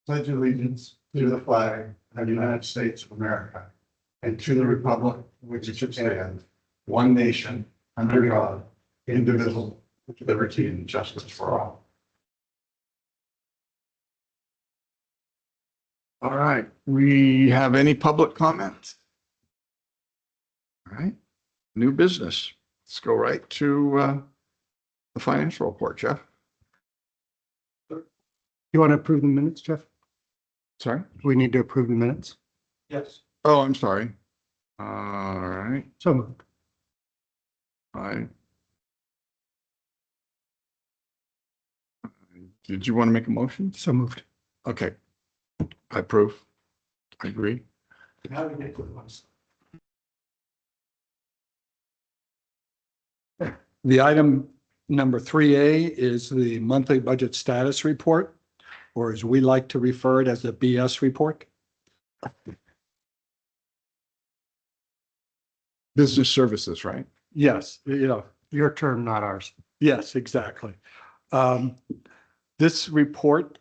pledge allegiance to the flag of the United States of America and to the republic which it stands, one nation, under God, indivisible, with liberty and justice for all. All right, we have any public comments? All right, new business. Let's go right to the financial report, Jeff. You want to approve the minutes, Jeff? Sorry? We need to approve the minutes. Yes. Oh, I'm sorry. All right. So moved. Did you want to make a motion? So moved. Okay. I approve. I agree. How do we get to the ones? The item number 3A is the monthly budget status report, or as we like to refer it as the BS report. Business services, right? Yes, your term, not ours. Yes, exactly. This report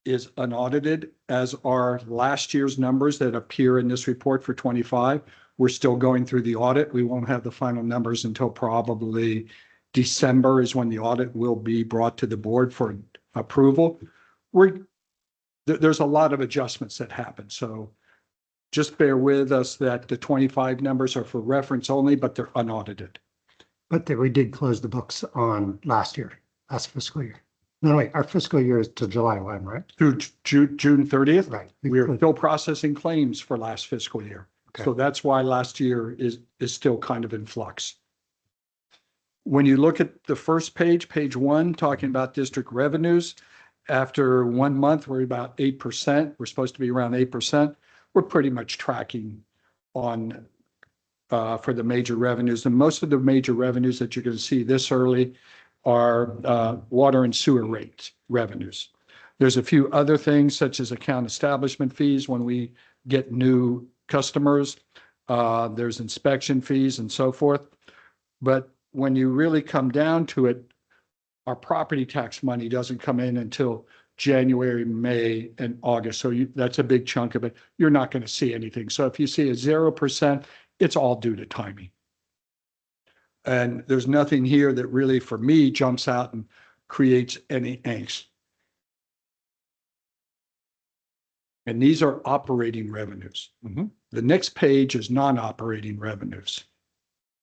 is unaudited, as are last year's numbers that appear in this report for 25. We're still going through the audit. We won't have the final numbers until probably December is when the audit will be brought to the board for approval. There's a lot of adjustments that happen. So just bear with us that the 25 numbers are for reference only, but they're unaudited. But we did close the books on last fiscal year. No, wait, our fiscal year is to July 1, right? Through June 30th. Right. We're still processing claims for last fiscal year. Okay. So that's why last year is still kind of in flux. When you look at the first page, page 1, talking about district revenues, after 1 month, we're about 8%. We're supposed to be around 8%. We're pretty much tracking on for the major revenues. And most of the major revenues that you're going to see this early are water and sewer rate revenues. There's a few other things such as account establishment fees when we get new customers. There's inspection fees and so forth. But when you really come down to it, our property tax money doesn't come in until January, May, and August. So that's a big chunk of it. You're not going to see anything. So if you see a 0%, it's all due to timing. And there's nothing here that really, for me, jumps out and creates any angst. And these are operating revenues. Mm-hmm. The next page is non-operating revenues.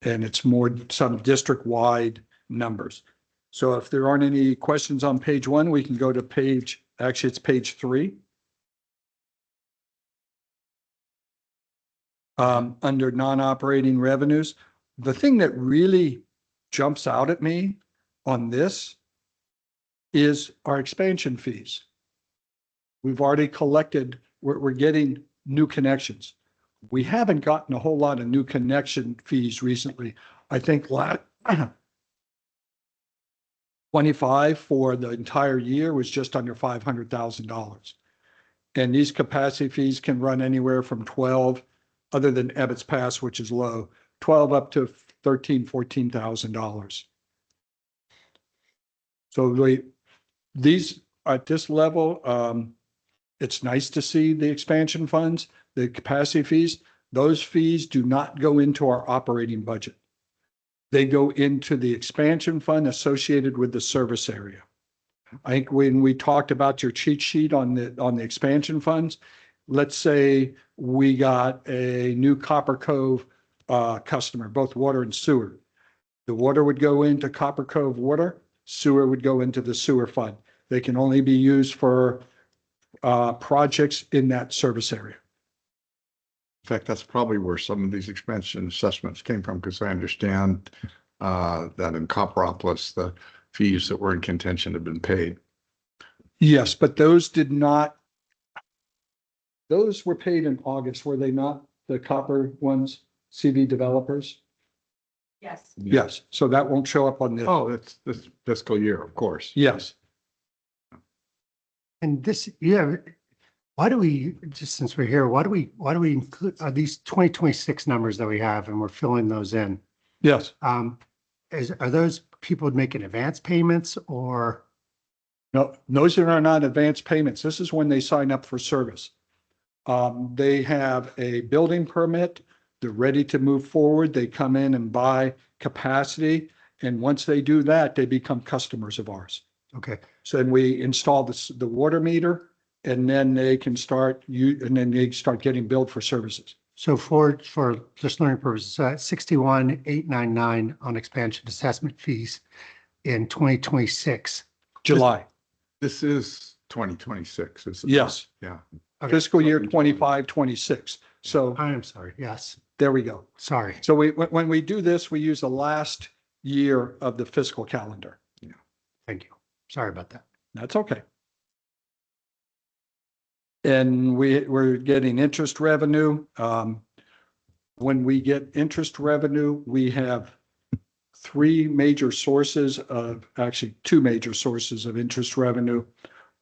And it's more some district-wide numbers. So if there aren't any questions on page 1, we can go to it's page 3. Under non-operating revenues, the thing that really jumps out at me on this is our expansion fees. We've already collected, we're getting new connections. We haven't gotten a whole lot of new connection fees recently. I think 25 for the entire year was just under $500,000. And these capacity fees can run anywhere from 12, other than Ebbets Pass, which is low, 12 up to $13,000, $14,000. So these at this level, it's nice to see the expansion funds, the capacity fees. Those fees do not go into our operating budget. They go into the expansion fund associated with the service area. I think when we talked about your cheat sheet on the expansion funds, let's say we got a new Copper Cove customer, both water and sewer. The water would go into Copper Cove water, sewer would go into the sewer fund. They can only be used for projects in that service area. In fact, that's probably where some of these expansion assessments came from, because I understand that in Copperopolis, the fees that were in contention have been paid. Yes, but those were paid in August, were they not? The copper ones, CV developers? Yes. Yes, so that won't show up on this. Oh, it's this fiscal year, of course. Yes. And this, why do we, just since we're here, why do we include these 2026 numbers that we have and we're filling those in? Yes. Are those people making advance payments, or No, those are not advanced payments. This is when they sign up for service. They have a building permit. They're ready to move forward. They come in and buy capacity. And once they do that, they become customers of ours. Okay, So then we install the water meter and then they can start getting billed for services. so for just learning purposes, 61,899 on expansion assessment fees in 2026. July, This is 2026, is it? yes, Yeah. Okay. fiscal year 25, 26. So I am sorry. Yes, there we go. sorry. So when we do this, we use the last year of the fiscal calendar. Thank you. Sorry about that. That's okay. And we're getting interest revenue. When we get interest revenue, we have two major sources of interest revenue.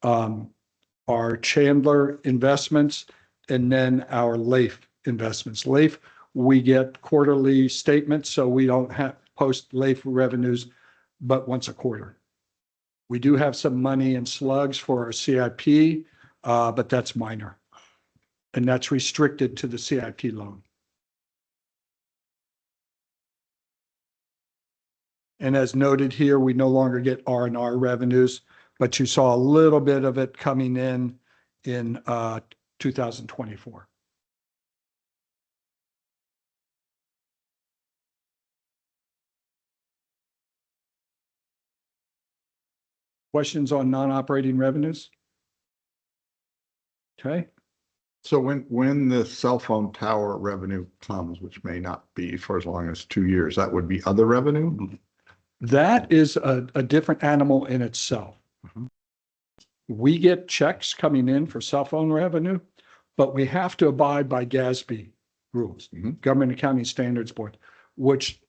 Our Chandler investments and then our LAIF investments. LAIF, we get quarterly statements, so we don't have post LAIF revenues, but once a quarter. We do have some money in slugs for our CIP, but that's minor. And that's restricted to the CIP loan. And as noted here, we no longer get R&R revenues, but you saw a little bit of it coming in 2024. Questions on non-operating revenues? Okay. So when the cell phone tower revenue comes, which may not be for as long as 2 years, that would be other revenue? That is a different animal in itself. Mhm. We get checks coming in for cell phone revenue, but we have to abide by GASB rules, Mhm. Government Accounting Standards Board, which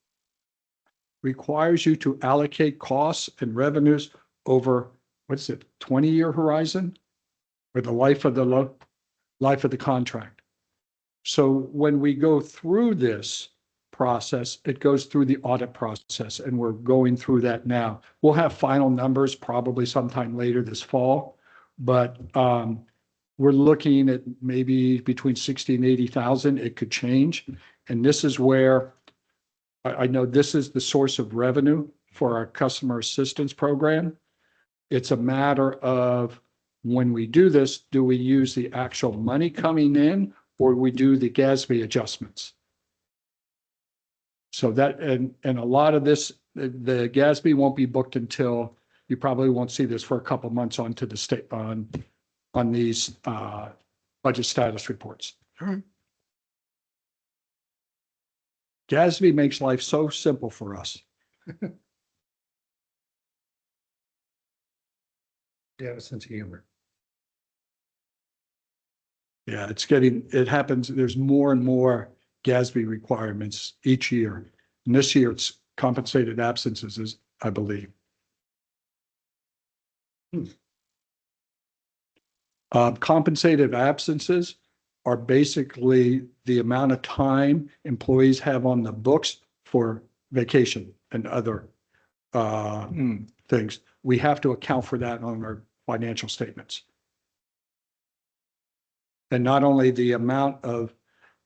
requires you to allocate costs and revenues over, 20-year horizon? Or the life of the contract. So when we go through this process, it goes through the audit process, and we're going through that now. We'll have final numbers probably sometime later this fall, but we're looking at maybe between 60 and 80,000. It could change. And this is where I know this is the source of revenue for our customer assistance program. It's a matter of, when we do this, do we use the actual money coming in or we do the GASB adjustments? So that, and a lot of this, the GASB won't be booked until, you probably won't see this for a couple months onto the state, on these budget status reports. All right. GASB makes life so simple for us. Yeah, a sense of humor. Yeah, it happens. There's more and more GASB requirements each year. And this year it's compensated absences, I believe. Compensated absences are basically the amount of time employees have on the books for vacation and other things. We have to account for that on our financial statements. And not only the amount of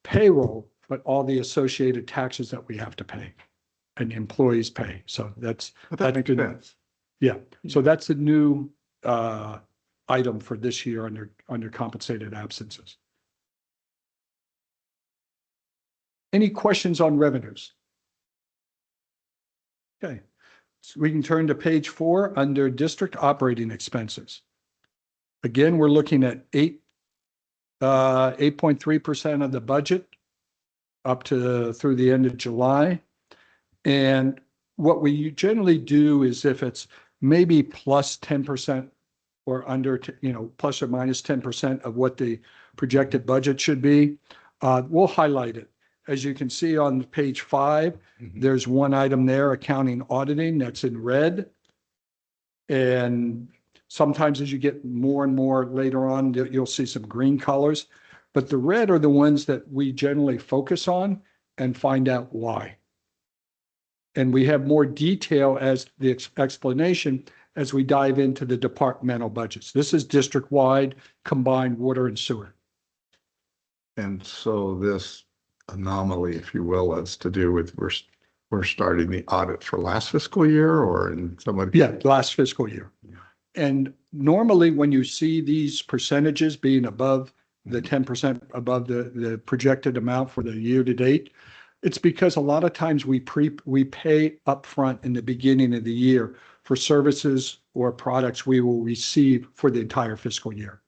payroll, but all the associated taxes that we have to pay and employees pay. So But that makes good. sense. Yeah, so that's a new item for this year under compensated absences. Any questions on revenues? Okay, so we can turn to page 4 under district operating expenses. Again, we're looking at 8.3% of the budget up to through the end of July. And what we generally do is, if it's maybe plus 10% or under, plus or minus 10% of what the projected budget should be, we'll highlight it. As you can see on page 5, there's one item there, accounting auditing, that's in red. And sometimes as you get more and more later on, you'll see some green colors, but the red are the ones that we generally focus on and find out why. And we have more detail as the explanation as we dive into the departmental budgets. This is district-wide combined water and sewer. And so this anomaly, if you will, has to do with we're starting the audit for last fiscal year or in somebody? Yeah, last fiscal year. And normally when you see these percentages being above the 10% above the projected amount for the year to date, it's because a lot of times we pay upfront in the beginning of the year for services or products we will receive for the entire fiscal year.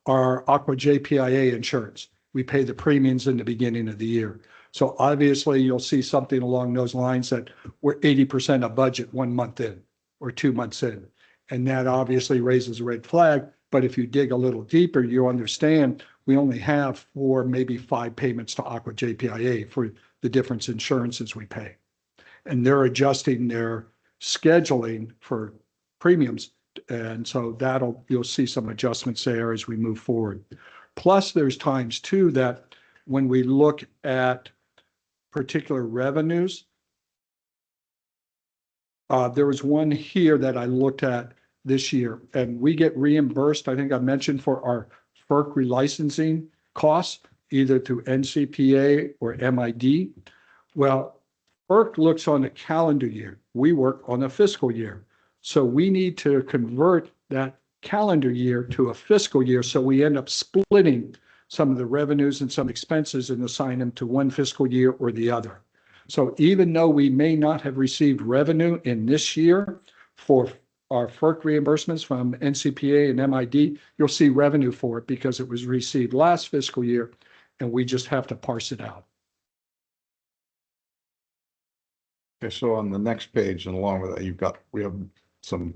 Our Aqua JPIA insurance, we pay the premiums in the beginning of the year. So obviously you'll see something along those lines that we're 80% of budget 1 month in or 2 months in. And that obviously raises a red flag. But if you dig a little deeper, you understand we only have 4, maybe 5 payments to Aqua JPIA for the different insurances we pay. And they're adjusting their scheduling for premiums. And so you'll see some adjustments there as we move forward. Plus, there's times too that when we look at particular revenues, there was one here that I looked at this year, and we get reimbursed, I think I mentioned, for our FERC relicensing costs, either through NCPA or MID. Well, FERC looks on a calendar year. We work on a fiscal year. So we need to convert that calendar year to a fiscal year. So we end up splitting some of the revenues and some expenses and assign them to one fiscal year or the other. So even though we may not have received revenue in this year for our FERC reimbursements from NCPA and MID, you'll see revenue for it because it was received last fiscal year and we just have to parse it out. Okay, so on the next page and along with that, we have some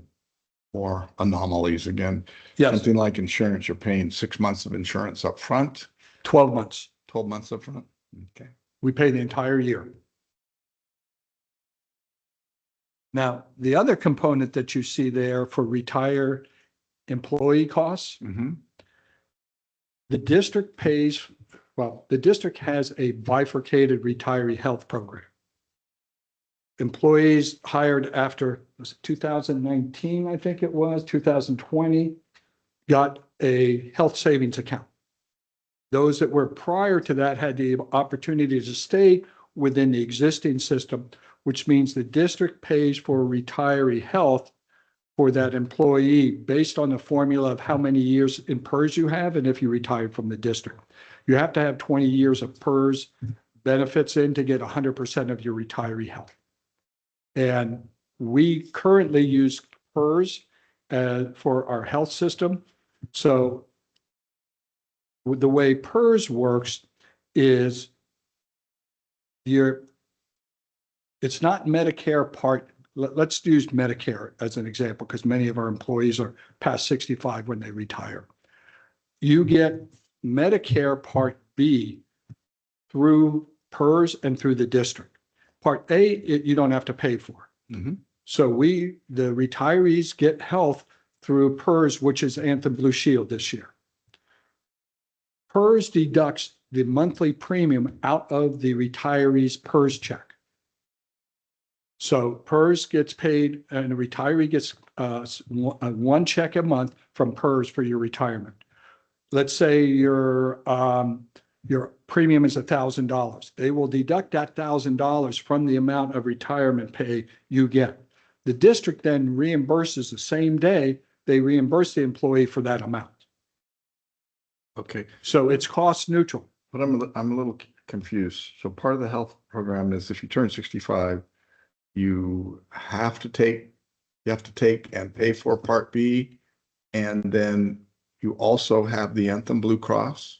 more anomalies again. Yes, Something like insurance, you're paying 6 months of insurance up front, 12 months. 12 months up front. Okay. We pay the entire year. Now, the other component that you see there for retired employee costs, the district pays, well, the district has a bifurcated retiree health program. Employees hired after, was it 2019, I think it was, 2020, got a health savings account. Those that were prior to that had the opportunity to stay within the existing system, which means the district pays for retiree health for that employee based on the formula of how many years in PERS you have and if you retired from the district. You have to have 20 years of PERS benefits in to get 100% of your retiree health. And we currently use PERS for our health system. So the way PERS works is it's not Medicare Part. Let's use Medicare as an example because many of our employees are past 65 when they retire. You get Medicare Part B through PERS and through the district. Part A, you don't have to pay for. So the retirees get health through PERS, which is Anthem Blue Shield this year. PERS deducts the monthly premium out of the retiree's PERS check. So PERS gets paid and the retiree gets one check a month from PERS for your retirement. Let's say your premium is $1,000. They will deduct that $1,000 from the amount of retirement pay you get. The district then reimburses the same day. They reimburse the employee for that amount. Okay, So it's cost neutral. but I'm a little confused. So part of the health program is if you turn 65, you have to take and pay for Part B, and then you also have the Anthem Blue Cross.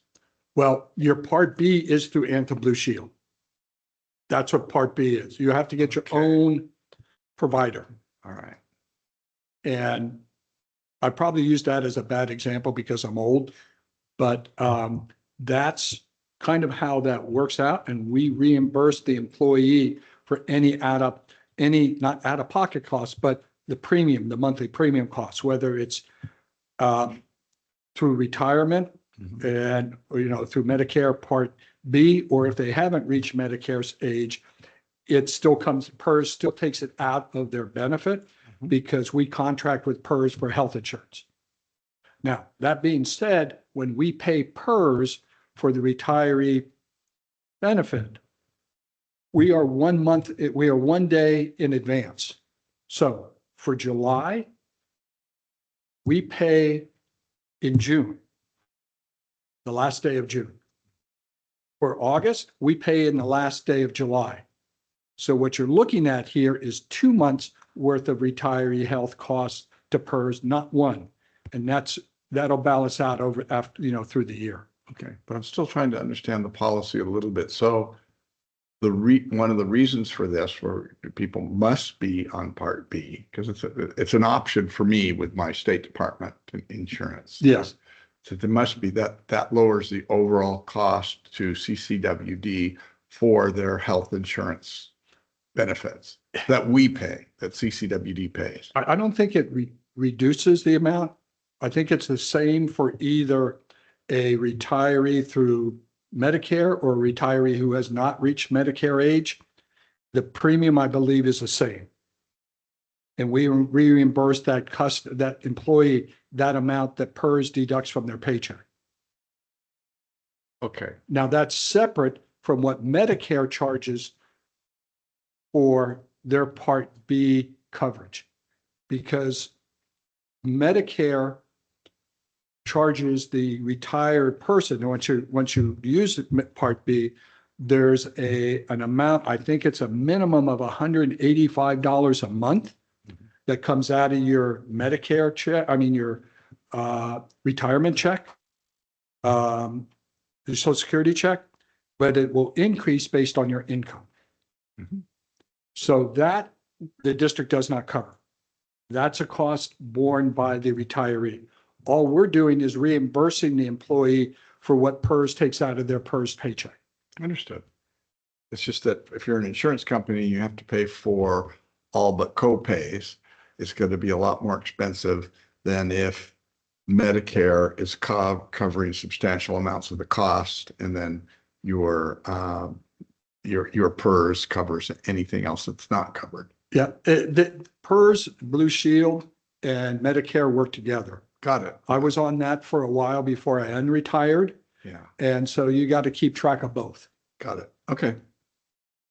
Well, your Part B is through Anthem Blue Shield. That's what Part B is. You have to get your own provider. All right. And I probably use that as a bad example because I'm old, but that's kind of how that works out. And we reimburse the employee for any not out of pocket costs, but the premium, the monthly premium costs, whether it's through retirement and, through Medicare Part B, or if they haven't reached Medicare's age, it still comes, PERS still takes it out of their benefit. because we contract with PERS for health insurance. Now, that being said, when we pay PERS for the retiree benefit, we are 1 month, we are 1 day in advance. So for July, we pay in June, the last day of June. For August, we pay in the last day of July. So what you're looking at here is 2 months worth of retiree health costs to PERS, not one. And that'll balance out over after, through the year. Okay, but I'm still trying to understand the policy a little bit. So one of the reasons for this, where people must be on Part B, because it's an option for me with my State Department insurance. Yes. So there must be that lowers the overall cost to CCWD for their health insurance benefits that we pay, that CCWD pays. I don't think it reduces the amount. I think it's the same for either a retiree through Medicare or a retiree who has not reached Medicare age. The premium, I believe, is the same. And we reimburse that employee that amount that PERS deducts from their paycheck. Okay, Now, that's separate from what Medicare charges for their Part B coverage, because Medicare charges the retired person. Once you use Part B, there's an amount, I think it's a minimum of $185 a month that comes out of your Medicare check, your retirement check, the Social Security check, but it will increase based on your income. Mhm. So that the district does not cover. That's a cost borne by the retiree. All we're doing is reimbursing the employee for what PERS takes out of their PERS paycheck. understood. It's just that if you're an insurance company, you have to pay for all but co-pays. It's going to be a lot more expensive than if Medicare is covering substantial amounts of the cost, and then your PERS covers anything else that's not covered. Yeah, the PERS, Blue Shield, and Medicare work together. Got it. I was on that for a while before I unretired, Yeah, and so you got to keep track of both. got it. Okay.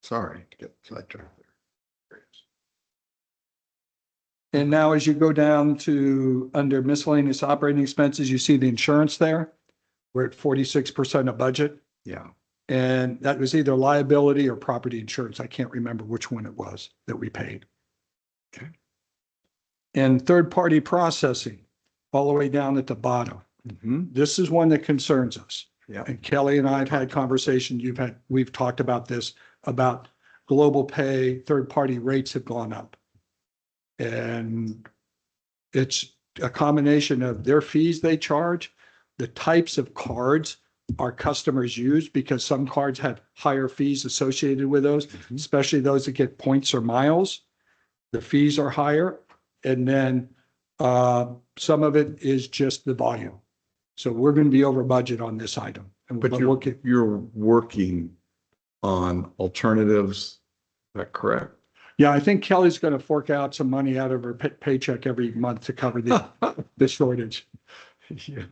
Sorry to get sidetracked there. And now as you go down to under miscellaneous operating expenses, you see the insurance there. We're at 46% of budget. Yeah. And that was either liability or property insurance. I can't remember which one it was that we paid. Okay. And third-party processing, all the way down at the bottom. Mhm. This is one that concerns us. Yeah. And Kelly and I have had conversations, we've talked about this, about global pay, third-party rates have gone up. And it's a combination of their fees they charge, the types of cards our customers use, because some cards have higher fees associated with those, especially those that get points or miles. The fees are higher. And then some of it is just the volume. So we're going to be over budget on this item. But you're working on alternatives. Is that correct? Yeah, I think Kelly's going to fork out some money out of her paycheck every month to cover the shortage. Yeah.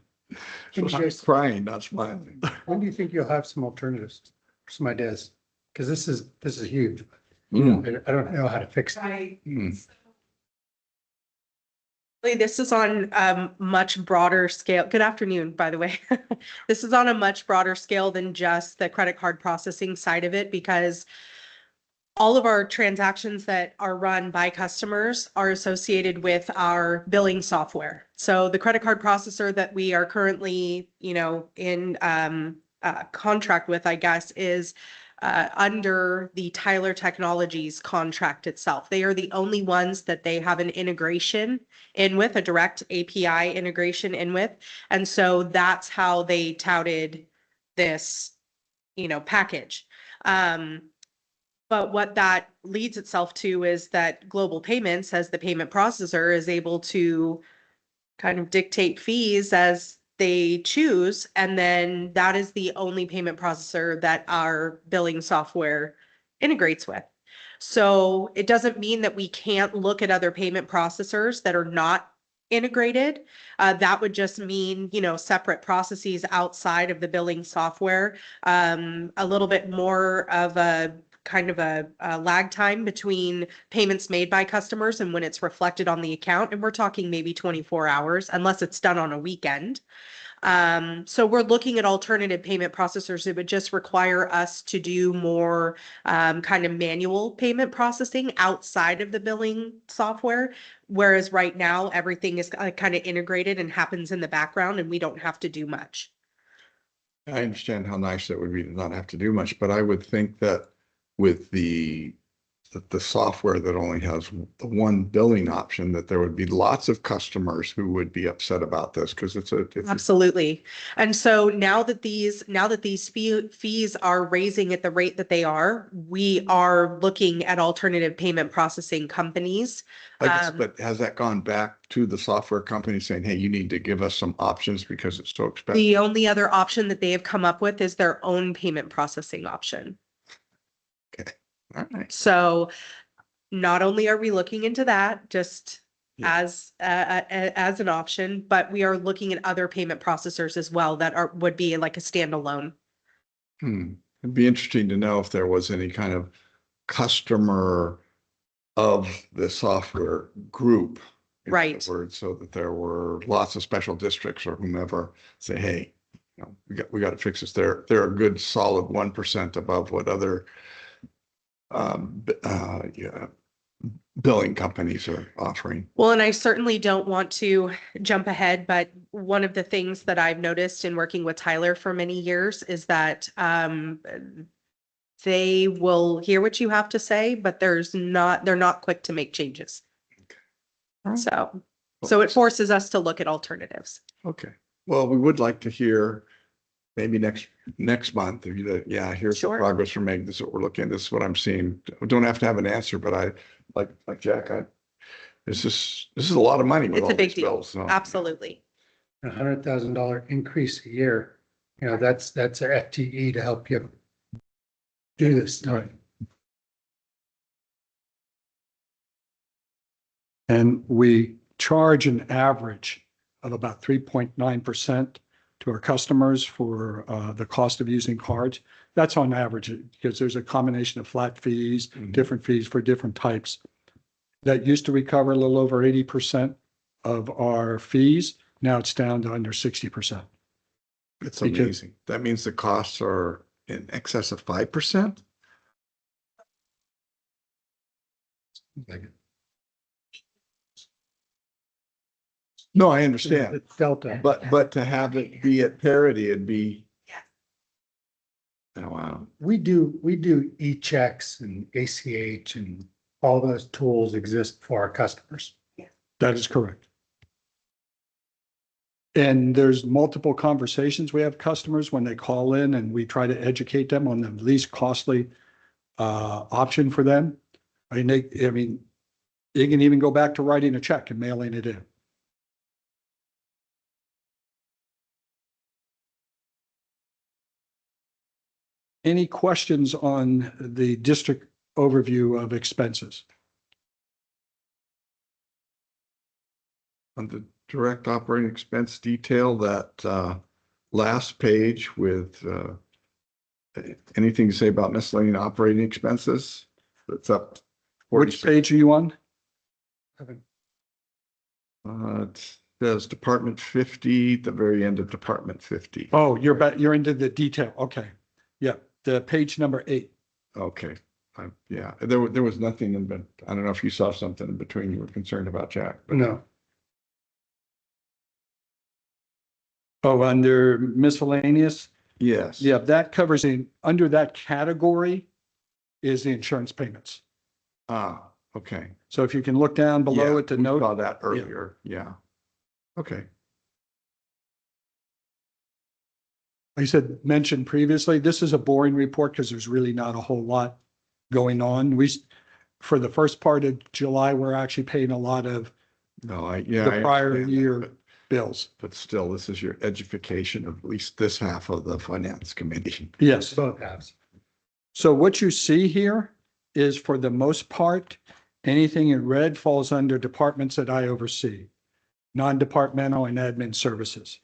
Can you I'm guys- crying, not smiling. When do you think you'll have some alternatives, some ideas? Because this is huge. Mm. I don't know how to fix it. Right. Mm. This is on a much broader scale. Good afternoon, by the way. This is on a much broader scale than just the credit card processing side of it, because all of our transactions that are run by customers are associated with our billing software. So the credit card processor that we are currently, in contract with, I guess, is under the Tyler Technologies contract itself. They are the only ones that they have an integration in with, a direct API integration in with. And so that's how they touted this, package. But what that leads itself to is that Global Payments, as the payment processor, is able to kind of dictate fees as they choose. And then that is the only payment processor that our billing software integrates with. So it doesn't mean that we can't look at other payment processors that are not integrated. That would just mean, separate processes outside of the billing software. A little bit more of a kind of a lag time between payments made by customers and when it's reflected on the account. And we're talking maybe 24 hours, unless it's done on a weekend. So we're looking at alternative payment processors. It would just require us to do more kind of manual payment processing outside of the billing software. Whereas right now, everything is kind of integrated and happens in the background and we don't have to do much. I understand how nice that would be to not have to do much, but I would think that with the software that only has the one billing option, that there would be lots of customers who would be upset about this because it's a Absolutely. And so now that these fees are raising at the rate that they are, we are looking at alternative payment processing companies. I guess, but has that gone back to the software company saying, hey, you need to give us some options because it's so expensive? The only other option that they have come up with is their own payment processing option. All right. So not only are we looking into that just Yeah. as an option, but we are looking at other payment processors as well that would be like a standalone. It'd be interesting to know if there was any kind of customer of the software group. in other Right. words, so that there were lots of special districts or whomever say, hey, we got to fix this. They're a good solid 1% above what other billing companies are offering. Well, and I certainly don't want to jump ahead, but one of the things that I've noticed in working with Tyler for many years is that they will hear what you have to say, but they're not quick to make changes. So it forces us to look at alternatives. Okay. Well, we would like to hear maybe next month, if you, yeah, here's the Sure. progress we're making. This is what we're looking at. This is what I'm seeing. We don't have to have an answer, but I like Jack, this is a lot of money with It's all a big these deal. bills. So, Absolutely. $100,000 increase a year, that's a FTE to help you do this. Right. And we charge an average of about 3.9% to our customers for the cost of using cards. That's on average because there's a combination of flat fees, different fees for different types. That used to recover a little over 80% of our fees. Now it's down to under 60%. It's Because- amazing. That means the costs are in excess of 5%. No, I understand. It's Delta. But to have it be at parity, it'd be. Oh, wow. We do e-checks and ACH and all those tools exist for our customers. That is correct. And there's multiple conversations we have customers when they call in and we try to educate them on the least costly option for them. I mean, you can even go back to writing a check and mailing it in. Any questions on the district overview of expenses? On the direct operating expense detail, that last page with anything to say about miscellaneous operating expenses? That's up. Which page are you on? It says Department 50, the very end of Department 50. Oh, you're into the detail. Okay. Yeah, the page number 8. Okay. Yeah, there was nothing in, but I don't know if you saw something in between you were concerned about, Jack. But No, Oh, under miscellaneous? yes. Yeah, that covers under that category is the insurance payments. Ah, okay. So if you can look down below Yeah, at the we note. saw that earlier. Yeah. Okay. I said, mentioned previously, this is a boring report because there's really not a whole lot going on. For the first part of July, we're actually paying a lot of No, the I prior understand that, year bills. but still, this is your education of at least this half of the finance committee. Yes. both halves. So what you see here is for the most part, anything in red falls under departments that I oversee, non-departmental and admin services.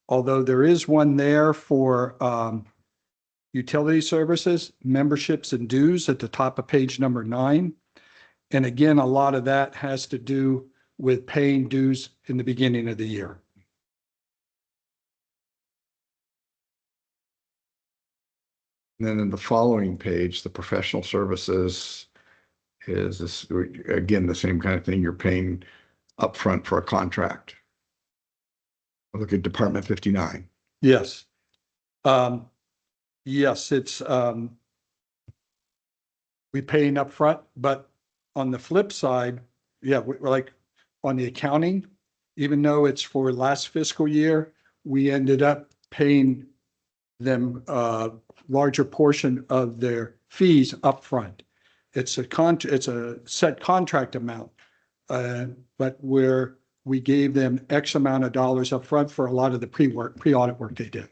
Although there is one there for utility services, memberships and dues at the top of page number 9. And again, a lot of that has to do with paying dues in the beginning of the year. And then in the following page, the professional services is this, again, the same kind of thing. You're paying upfront for a contract. Look at Department 59. Yes. Yes, it's, we paying up front, but on the flip side, yeah, we're like on the accounting, even though it's for last fiscal year, we ended up paying them a larger portion of their fees upfront. It's a set contract amount, but where we gave them X amount of dollars upfront for a lot of the pre-audit work they did.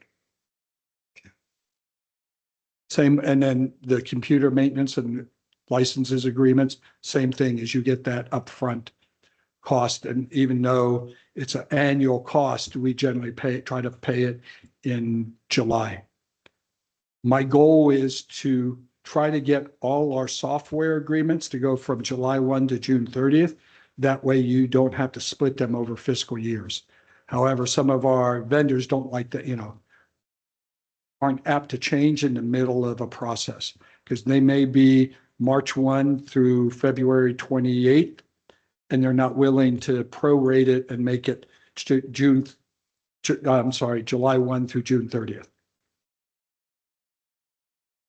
Same, and then the computer maintenance and licenses agreements, same thing as you get that upfront cost. And even though it's an annual cost, we generally try to pay it in July. My goal is to try to get all our software agreements to go from July 1 to June 30th. That way you don't have to split them over fiscal years. However, some of our vendors don't like that, aren't apt to change in the middle of a process because they may be March 1 through February 28th, and they're not willing to prorate it and make it July 1 through June 30th.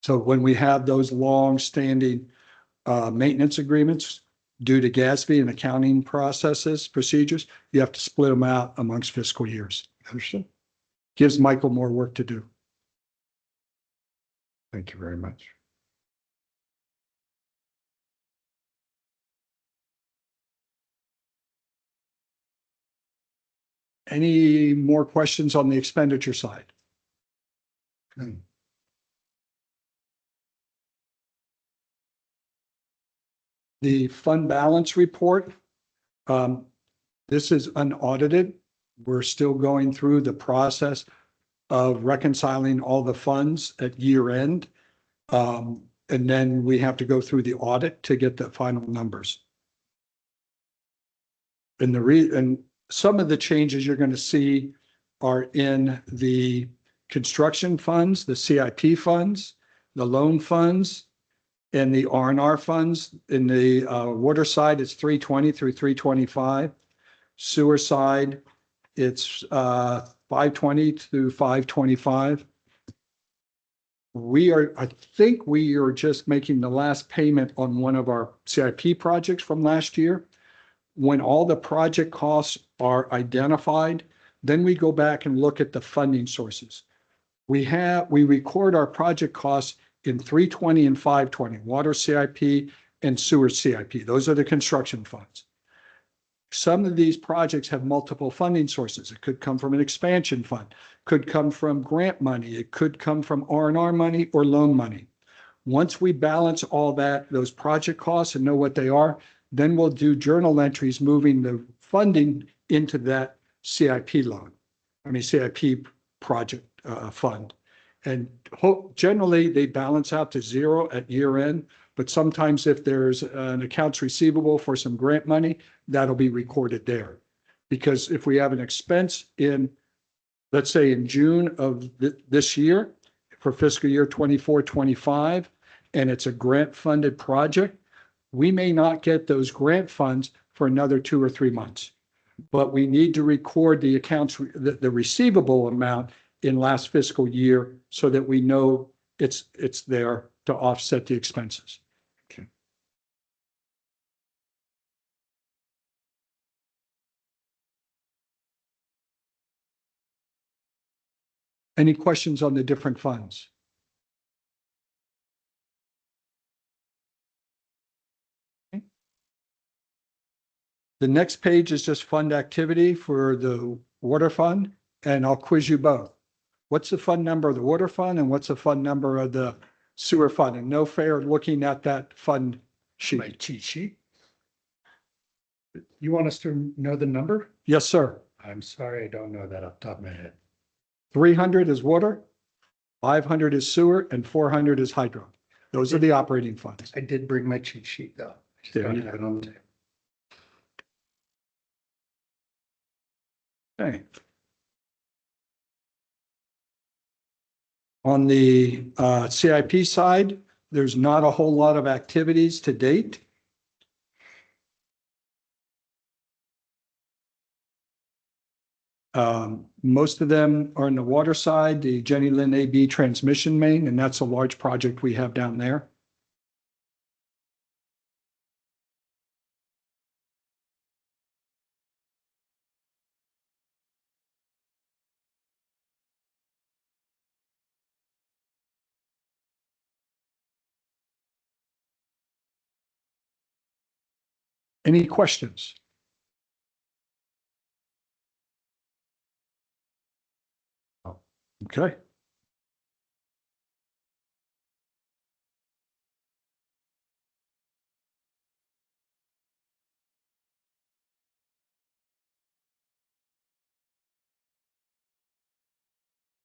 So when we have those long-standing maintenance agreements due to GASB and accounting procedures, you have to split them out amongst fiscal years. Understood. Gives Michael more work to do. Thank you very much. Any more questions on the expenditure side? The fund balance report, this is unaudited. We're still going through the process of reconciling all the funds at year end. And then we have to go through the audit to get the final numbers. And some of the changes you're going to see are in the construction funds, the CIP funds, the loan funds, and the R&R funds. In the water side, it's 320 through 325. Sewer side, it's 520 to 525. I think we are just making the last payment on one of our CIP projects from last year. When all the project costs are identified, then we go back and look at the funding sources. We record our project costs in 320 and 520, water CIP and sewer CIP. Those are the construction funds. Some of these projects have multiple funding sources. It could come from an expansion fund, could come from grant money, it could come from R&R money or loan money. Once we balance all those project costs and know what they are, then we'll do journal entries moving the funding into that CIP CIP project fund. And generally they balance out to zero at year end, but sometimes if there's an accounts receivable for some grant money, that'll be recorded there. Because if we have an expense in, let's say in June of this year for fiscal year 24-25, and it's a grant funded project, we may not get those grant funds for another 2 or 3 months. But we need to record the accounts, the receivable amount in last fiscal year so that we know it's there to offset the expenses. Okay. Any questions on the different funds? Okay. The next page is just fund activity for the water fund, and I'll quiz you both. What's the fund number of the water fund and what's the fund number of the sewer fund, and no fair looking at that fund My sheet. cheat sheet. You want us to know the number? Yes, sir. I'm sorry, I don't know that off the top of my head. 300 is water, 500 is sewer, and 400 is hydro. Those are the operating funds. I did bring my cheat sheet though. I just There don't you have it on the table. Okay. On the CIP side, there's not a whole lot of activities to date. Most of them are on the water side, the Jenny Lynn AB transmission main, and that's a large project we have down there. Any questions? Okay.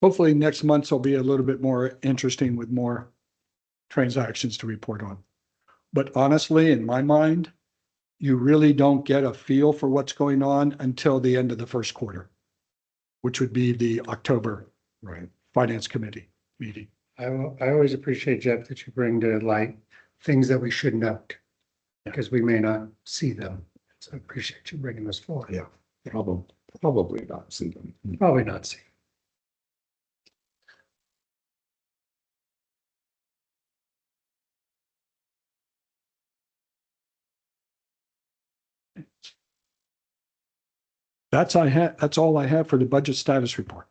Hopefully next month's will be a little bit more interesting with more transactions to report on. But honestly, in my mind, you really don't get a feel for what's going on until the end of the first quarter, which would be the October Right. Finance Committee meeting. I always appreciate, Jeff, that you bring to light things that we should note. Because we may not see them. So I appreciate you bringing this forward. Yeah. Probably not see them. Probably not see. That's all I have for the budget status report.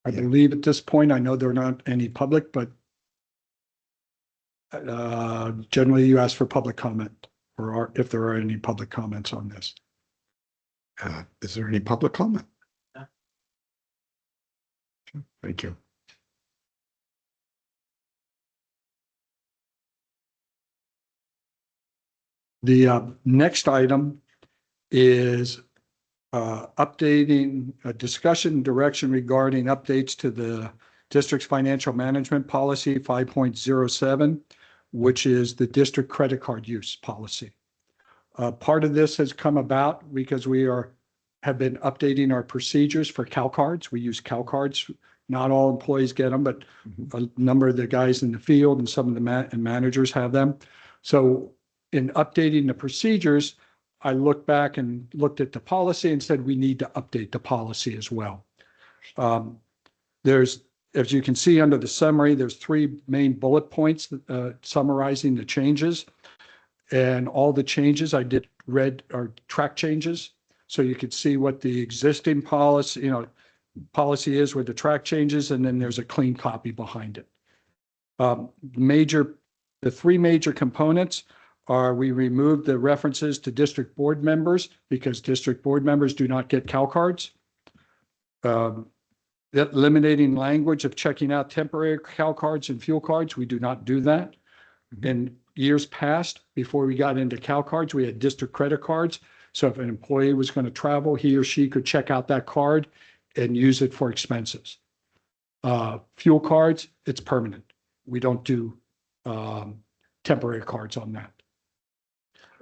I Yeah. believe at this point, I know there are not any public, but generally you ask for public comment or if there are any public comments on this. Is there any public comment? No. Thank you. The next item is updating a discussion direction regarding updates to the district's financial management policy 5.07, which is the district credit card use policy. Part of this has come about because we have been updating our procedures for CalCards. We use CalCards. Not all employees get them, but a number of the guys in the field and some of the managers have them. So in updating the procedures, I looked back and looked at the policy and said, we need to update the policy as well. There's, as you can see under the summary, there's 3 main bullet points summarizing the changes. And all the changes I did read are track changes. So you could see what the existing policy, policy is with the track changes, and then there's a clean copy behind it. The 3 major components are we removed the references to district board members because district board members do not get CalCards. Eliminating language of checking out temporary CalCards and fuel cards. We do not do that. In years past, before we got into CalCards, we had district credit cards. So if an employee was going to travel, he or she could check out that card and use it for expenses. Fuel cards, it's permanent. We don't do temporary cards on that.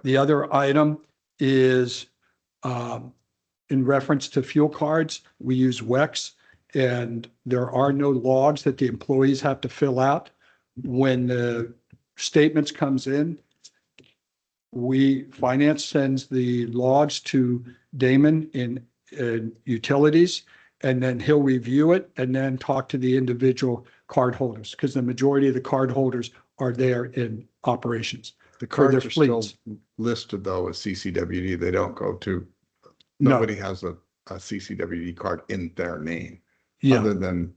The other item is in reference to fuel cards, we use WEX, and there are no logs that the employees have to fill out. When the statements comes in, finance sends the logs to Damon in utilities, and then he'll review it and then talk to the individual card holders, because the majority of the card holders are there in operations. The For their cards are still fleets. listed though as CCWD. They don't go to, No, nobody has a CCWD card in their name. yeah, Other than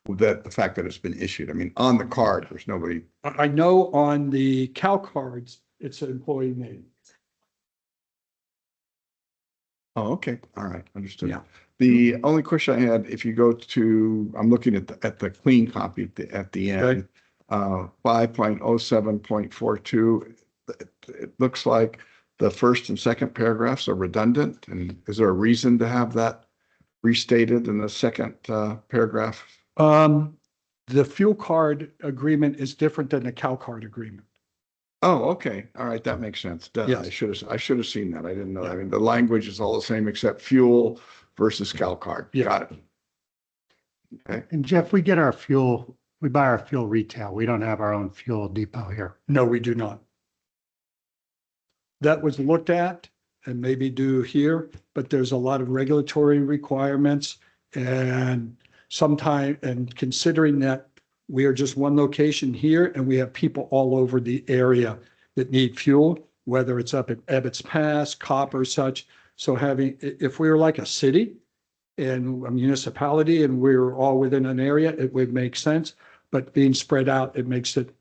that, the fact that it's been issued. I mean, on the card, there's nobody. I know on the Cal cards, it's an employee name. Oh, okay. All right. Understood. Yeah. The only question I had, if you go to, I'm looking at the clean copy at the Okay. end, 5.07.42, it looks like the first and second paragraphs are redundant. And is there a reason to have that restated in the second paragraph? The fuel card agreement is different than the Cal card agreement. Oh, okay. All right. That makes sense. Duh, Yes. I should have seen that. I didn't know. Yeah. I mean, the language is all the same except fuel versus Cal card. Yeah. Got it. Okay. And Jeff, we get our fuel, we buy our fuel retail. We don't have our own fuel depot here. No, we do not. That was looked at and maybe do here, but there's a lot of regulatory requirements and sometime, and considering that we are just one location here and we have people all over the area that need fuel, whether it's up at Ebbets Pass, Copper, such. So having, if we were like a city and a municipality and we're all within an area, it would make sense. But being spread out, it makes it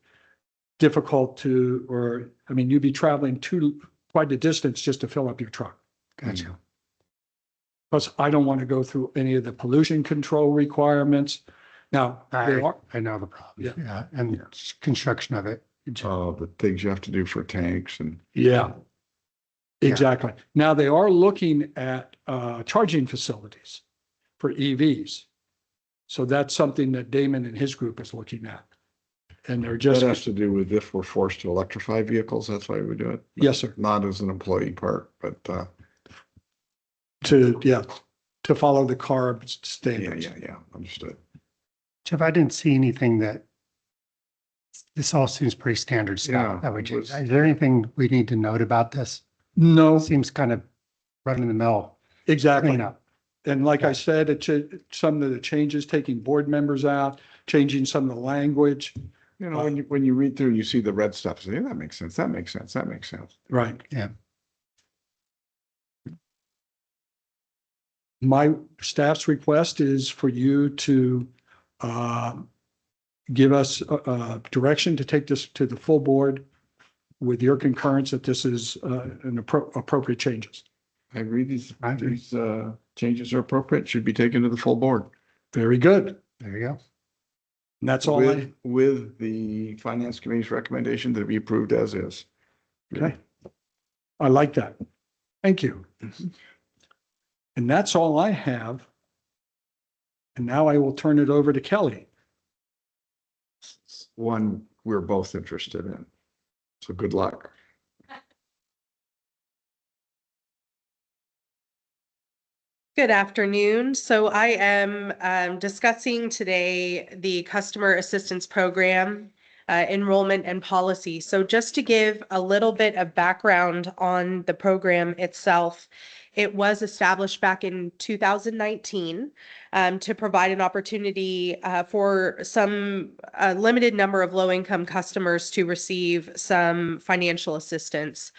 difficult to, or, I mean, you'd be traveling quite a distance just to fill up your truck. Gotcha. Plus, I don't want to go through any of the pollution control requirements. Now, there are, I know the problem. Yeah. Yeah, and construction of it. The things you have to do for tanks and yeah, Yeah. exactly. Now, they are looking at charging facilities for EVs. So that's something that Damon and his group is looking at. And they're that just, has to do with if we're forced to electrify vehicles. That's why we do it. yes, sir, Not as an employee part, but to follow the CARB yeah, standards. yeah. Understood. Jeff, I didn't see anything that, this all seems pretty standard stuff. Yeah, Is it was- there anything we need to note about this? No, Seems kind of run of the mill exactly. cleanup. And like I said, some of the changes, taking board members out, changing some of the language. You know, when you read through, you see the red stuff. So, yeah, that makes sense. That makes sense. That makes sense. Right. Yeah. My staff's request is for you to give us direction to take this to the full board with your concurrence that this is an appropriate changes. I agree. These I agree. these changes are appropriate. Should be taken to the full board Very good. There you go. And that's all I, with the finance committee's recommendation that it be approved as is. okay. I like that. Thank you. And that's all I have. And now I will turn it over to Kelly. One we're both interested in. So good luck. Good afternoon. So I am discussing today the Customer Assistance Program enrollment and policy. So just to give a little bit of background on the program itself, it was established back in 2019 to provide an opportunity for some limited number of low-income customers to receive some financial assistance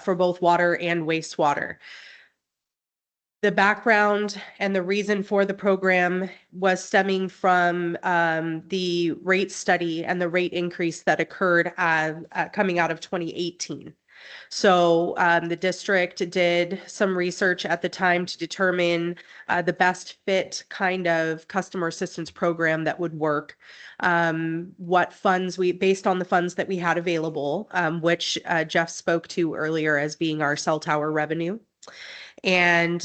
for both water and wastewater. The background and the reason for the program was stemming from the rate study and the rate increase that occurred coming out of 2018. So the district did some research at the time to determine the best fit kind of customer assistance program that would work. What funds based on the funds that we had available, which Jeff spoke to earlier as being our cell tower revenue. And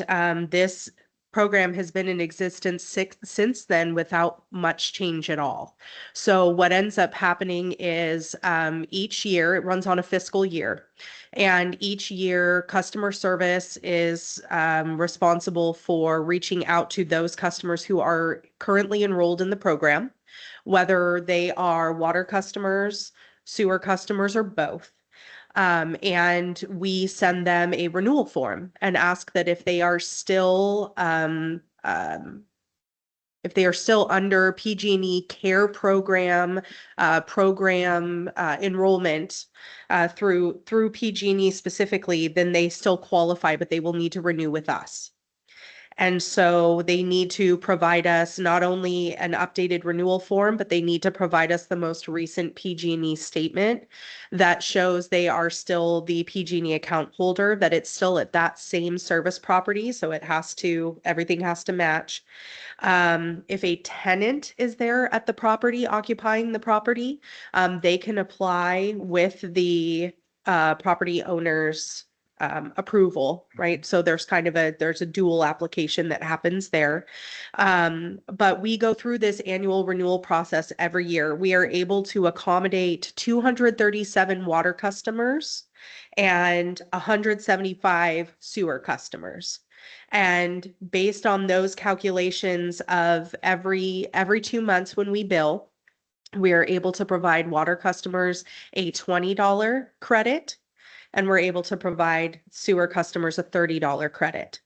this program has been in existence since then without much change at all. So what ends up happening is each year, it runs on a fiscal year, and each year customer service is responsible for reaching out to those customers who are currently enrolled in the program, whether they are water customers, sewer customers, or both. And we send them a renewal form and ask that if they are still under PG&E care program enrollment through PG&E specifically, then they still qualify, but they will need to renew with us. And so they need to provide us not only an updated renewal form, but they need to provide us the most recent PG&E statement that shows they are still the PG&E account holder, that it's still at that same service property. So everything has to match. If a tenant is there at the property, occupying the property, they can apply with the property owner's approval, right? So there's a dual application that happens there. But we go through this annual renewal process every year. We are able to accommodate 237 water customers and 175 sewer customers. And based on those calculations of every 2 months when we bill, we are able to provide water customers a $20 credit, and we're able to provide sewer customers a $30 credit.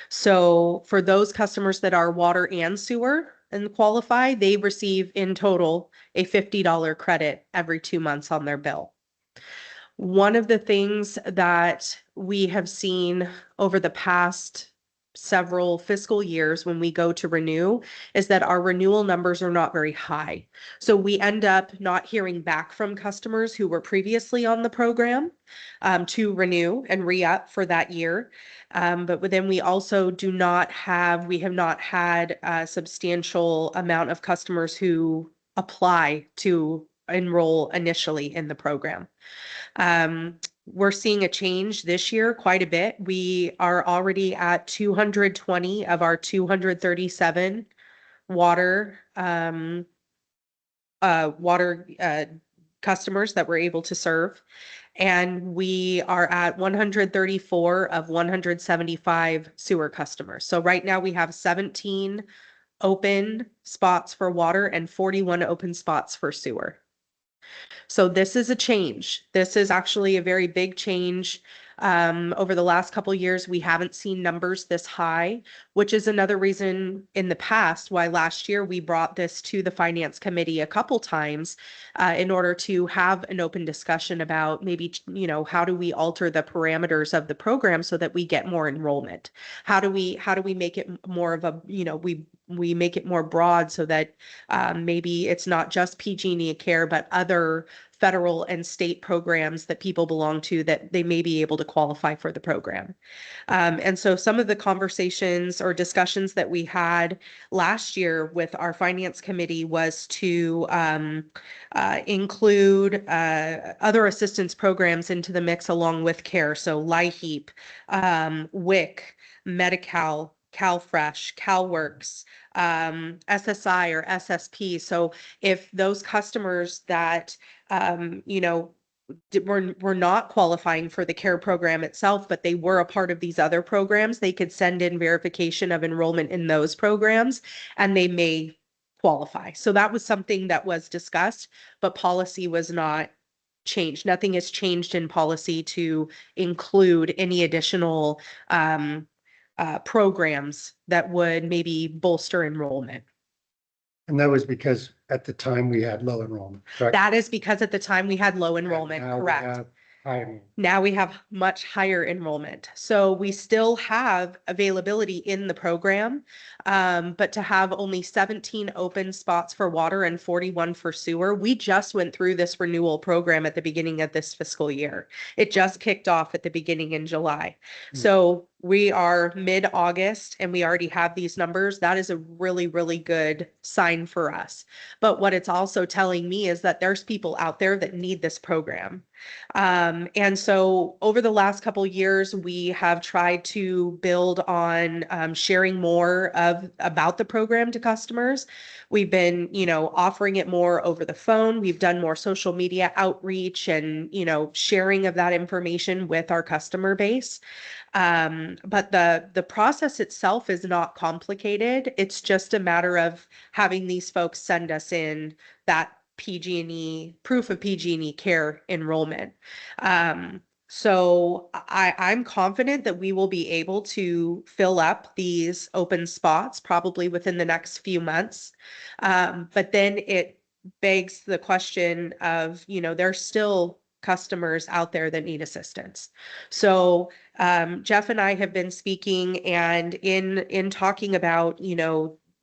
So for those customers that are water and sewer and qualify, they receive in total a $50 credit every 2 months on their bill. One of the things that we have seen over the past several fiscal years when we go to renew is that our renewal numbers are not very high. So we end up not hearing back from customers who were previously on the program to renew and re-up for that year. But then we also we have not had a substantial amount of customers who apply to enroll initially in the program. We're seeing a change this year quite a bit. We are already at 220 of our 237 water customers that we're able to serve. And we are at 134 of 175 sewer customers. So right now we have 17 open spots for water and 41 open spots for sewer. So this is a change. This is actually a very big change. Over the last couple of years, we haven't seen numbers this high, which is another reason in the past why last year we brought this to the Finance Committee a couple times in order to have an open discussion about maybe, how do we alter the parameters of the program so that we get more enrollment? How do we make it more of a, we make it more broad so that maybe it's not just PG&E care, but other federal and state programs that people belong to, that they may be able to qualify for the program. And so some of the conversations or discussions that we had last year with our Finance Committee was to include other assistance programs into the mix along with CARE. So LIHEAP, WIC, Medi-Cal, CalFresh, CalWorks, SSI or SSP. So if those customers that, were not qualifying for the CARE program itself, but they were a part of these other programs, they could send in verification of enrollment in those programs and they may qualify. So that was something that was discussed, but policy was not changed. Nothing has changed in policy to include any additional programs that would maybe bolster enrollment. And that was because at the time we had low enrollment, correct? That is because at the time we had low enrollment, Now we correct? have high enrollment. Now we have much higher enrollment. So we still have availability in the program, but to have only 17 open spots for water and 41 for sewer, we just went through this renewal program at the beginning of this fiscal year. It just kicked off at the beginning in July. So we are mid-August and we already have these numbers. That is a really, really good sign for us. But what it's also telling me is that there's people out there that need this program. And so over the last couple of years, we have tried to build on sharing more about the program to customers. We've been, offering it more over the phone. We've done more social media outreach and, sharing of that information with our customer base. But the process itself is not complicated. It's just a matter of having these folks send us in that PG&E proof of PG&E care enrollment. So I'm confident that we will be able to fill up these open spots probably within the next few months. But then it begs the question of, there's still customers out there that need assistance. So Jeff and I have been speaking and in talking about,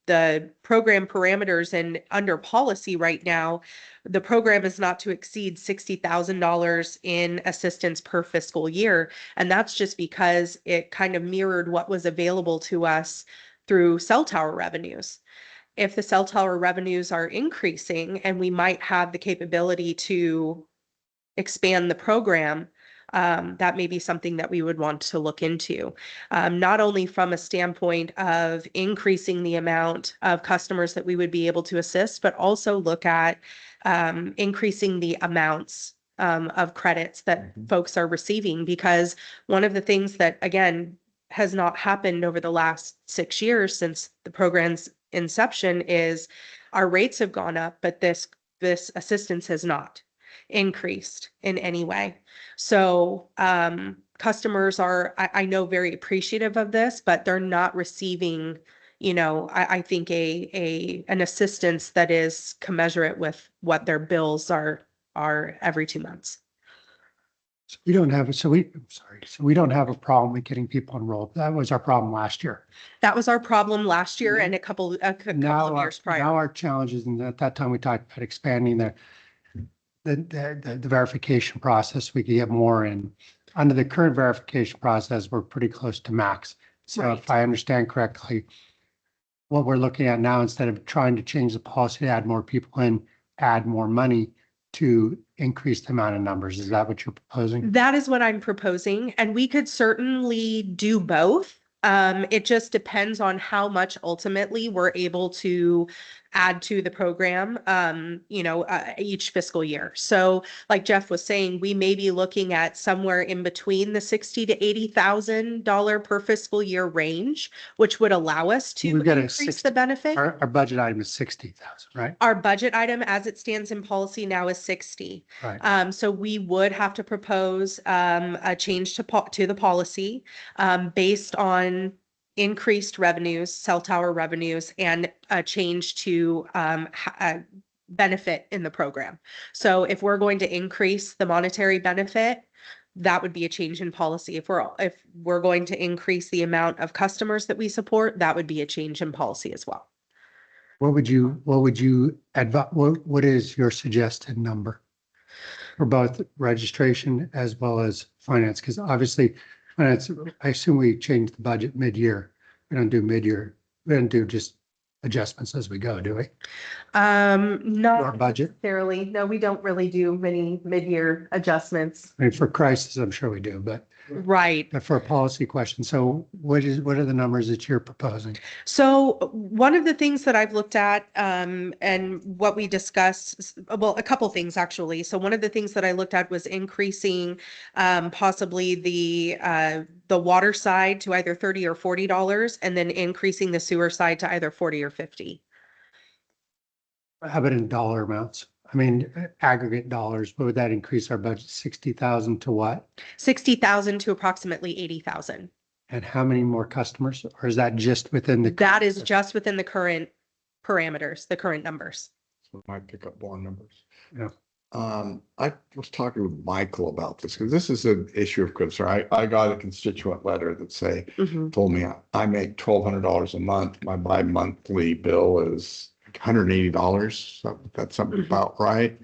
the program parameters and under policy right now, the program is not to exceed $60,000 in assistance per fiscal year. And that's just because it kind of mirrored what was available to us through cell tower revenues. If the cell tower revenues are increasing and we might have the capability to expand the program, that may be something that we would want to look into. Not only from a standpoint of increasing the amount of customers that we would be able to assist, but also look at increasing the amounts of credits that folks are receiving. Because one of the things that, again, has not happened over the last 6 years since the program's inception is our rates have gone up, but this assistance has not increased in any way. So customers are, I know, very appreciative of this, but they're not receiving, I think an assistance that is commensurate with what their bills are every 2 months. So we don't have, so we don't have a problem with getting people enrolled. That was our problem last year. That was our problem last year and a couple of years prior. Now our challenges, and at that time we talked about expanding the verification process. We could get more in. Under the current verification process, we're pretty close to max. So Right. if I understand correctly, what we're looking at now, instead of trying to change the policy to add more people in, add more money to increase the amount of numbers. Is that what you're proposing? That is what I'm proposing, and we could certainly do both. It just depends on how much ultimately we're able to add to the program, each fiscal year. So like Jeff was saying, we may be looking at somewhere in between the $60,000 to $80,000 per fiscal year range, which would allow us to We've got a increase 60 the benefit. Our budget item is 60,000, right? Our budget item as it stands in policy now is 60. Right. So we would have to propose a change to the policy based on increased revenues, cell tower revenues, and a change to benefit in the program. So if we're going to increase the monetary benefit, that would be a change in policy. If we're going to increase the amount of customers that we support, that would be a change in policy as well. What is your suggested number for both registration as well as finance? Because obviously finance, I assume we change the budget mid-year. We don't do mid-year. We don't do just adjustments as we go, do we? Our Not budget? necessarily. No, we don't really do many mid-year adjustments. I mean, for crisis, I'm sure we do, but Right. for a policy question. So what are the numbers that you're proposing? So one of the things that I've looked at, and what we discussed, well, a couple things actually. So one of the things that I looked at was increasing possibly the water side to either $30 or $40, and then increasing the sewer side to either 40 or 50. How about in dollar amounts? I mean, aggregate dollars, what would that increase our budget? 60,000 to what? 60,000 to approximately 80,000. And how many more customers? Or is that just within the? That is just within the current parameters, the current numbers. So it might pick up more numbers. Yeah. I was talking with Michael about this because this is an issue of concern. I got a constituent letter that told me I make $1,200 a month. My bi-monthly bill is $180. So that's something about right.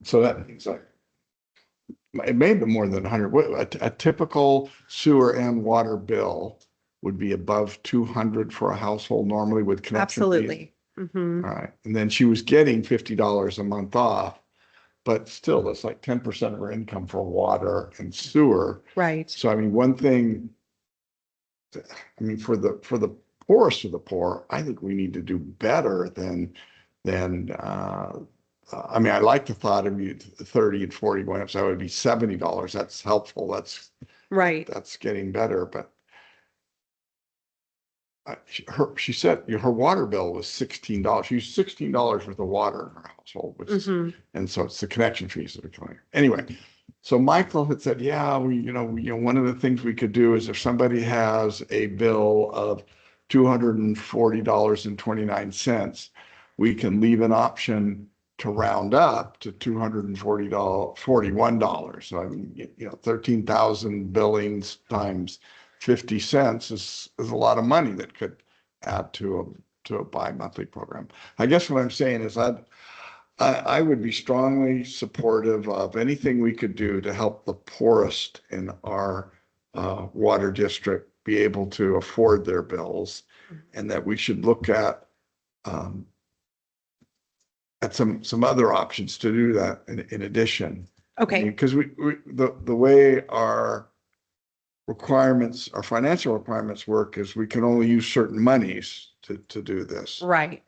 So that means like it may be more than 100. A typical sewer and water bill would be above 200 for a household normally with connection fees. Absolutely. All right. And then she was getting $50 a month off, but still that's like 10% of her income for water and sewer. Right. So, I mean, one thing, for the poorest of the poor, I think we need to do better than I like the thought of you 30 and 40 going up, so that would be $70. That's helpful. That's getting better, but she said her water bill was $16. She used $16 worth of water in her household, and so it's the connection fees that are coming. Anyway, so Michael had said, yeah, one of the things we could do is if somebody has a bill of $240.29, we can leave an option to round up to $241. So I mean, 13,000 billings times 50 cents is a lot of money that could add to a bi-monthly program. I guess what I'm saying is I would be strongly supportive of anything we could do to help the poorest in our water district be able to afford their bills, and that we should look at some other options to do that in addition. Okay, Because the way our requirements, our financial requirements work is we can only use certain monies to do this. right.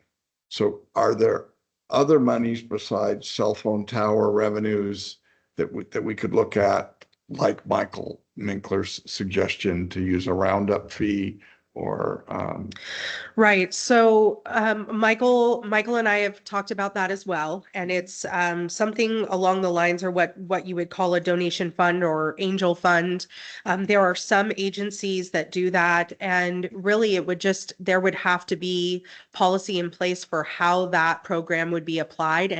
So are there other monies besides cell phone tower revenues that we could look at, like Michael Minkler's suggestion to use a roundup fee or Right. So Michael and I have talked about that as well. And it's something along the lines or what you would call a donation fund or angel fund. There are some agencies that do that. And really there would have to be policy in place for how that program would be applied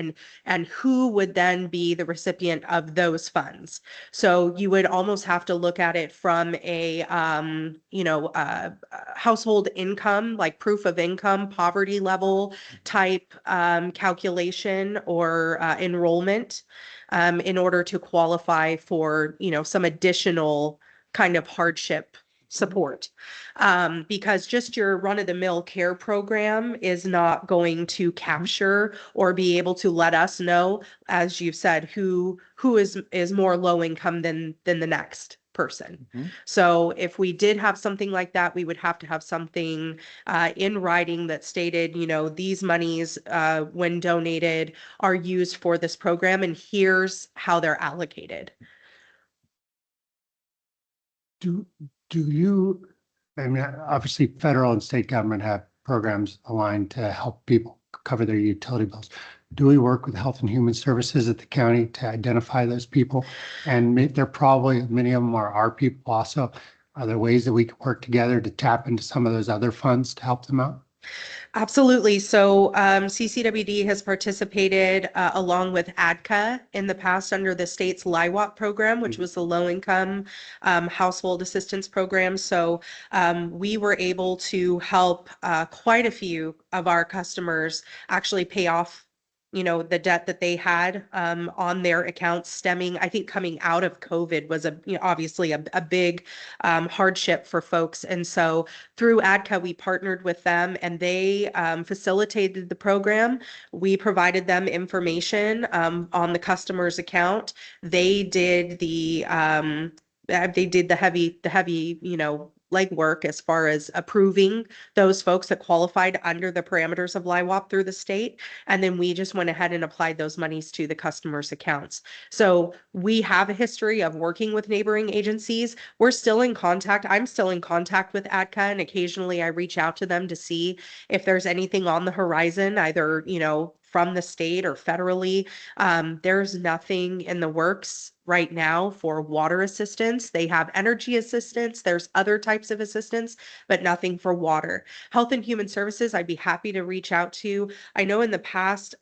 and who would then be the recipient of those funds. So you would almost have to look at it from a household income, like proof of income, poverty level type calculation or enrollment in order to qualify for, some additional kind of hardship support. Because just your run-of-the-mill care program is not going to capture or be able to let us know, as you've said, who is more low income than the next person. Mhm. So if we did have something like that, we would have to have something in writing that stated, these monies, when donated, are used for this program, and here's how they're allocated. Do you, I mean, obviously federal and state government have programs aligned to help people cover their utility bills. Do we work with Health and Human Services at the county to identify those people? And they're probably, many of them are our people also. Are there ways that we can work together to tap into some of those other funds to help them out? Absolutely. So CCWD has participated along with ADCA in the past under the state's LIWAP program, which was the low income household assistance program. So we were able to help quite a few of our customers actually pay off the debt that they had on their accounts stemming, I think coming out of COVID was obviously a big hardship for folks. And so through ADCA, we partnered with them and they facilitated the program. We provided them information on the customer's account. They did the heavy, legwork as far as approving those folks that qualified under the parameters of LIWAP through the state. And then we just went ahead and applied those monies to the customers' accounts. So we have a history of working with neighboring agencies. We're still in contact. I'm still in contact with ADCA, and occasionally I reach out to them to see if there's anything on the horizon, either, from the state or federally. There's nothing in the works right now for water assistance. They have energy assistance. There's other types of assistance, but nothing for water. Health and Human Services, I'd be happy to reach out to. I know in the past,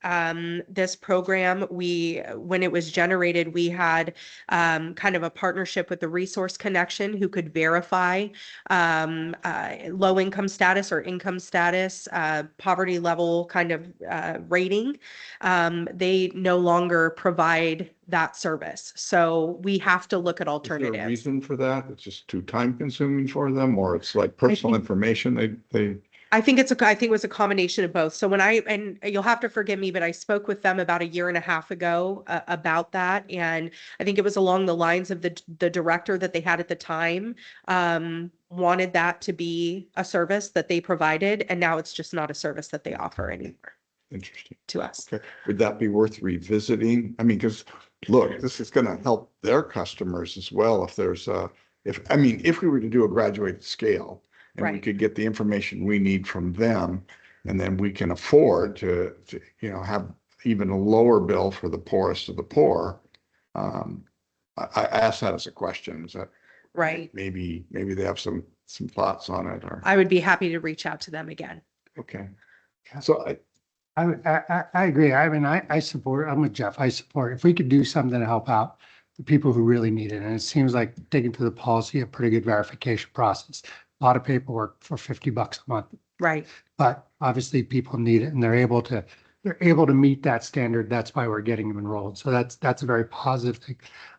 this program, when it was generated, we had kind of a partnership with the Resource Connection who could verify low income status or income status, poverty level kind of rating. They no longer provide that service. So we have to look at is there a alternatives. reason for that? It's just too time consuming for them, or it's like personal information they I think it was a combination of both. So and you'll have to forgive me, but I spoke with them about 1.5 years ago about that. And I think it was along the lines of the director that they had at the time wanted that to be a service that they provided. And now it's just not a service that they offer anymore Interesting. to us. Okay, would that be worth revisiting? I mean, because look, this is going to help their customers as well. If there's if we were to do a graduated scale and we Right. could get the information we need from them, and then we can afford to have even a lower bill for the poorest of the poor. I asked that as a question. Is that Right. maybe they have some thoughts on it, or I would be happy to reach out to them again. okay. So I agree. I mean, I support, I'm with Jeff. I support, if we could do something to help out the people who really need it. And it seems like taking to the policy, a pretty good verification process. A lot of paperwork for $50 a month, Right. but obviously people need it and they're able to meet that standard. That's why we're getting them enrolled. So that's a very positive thing.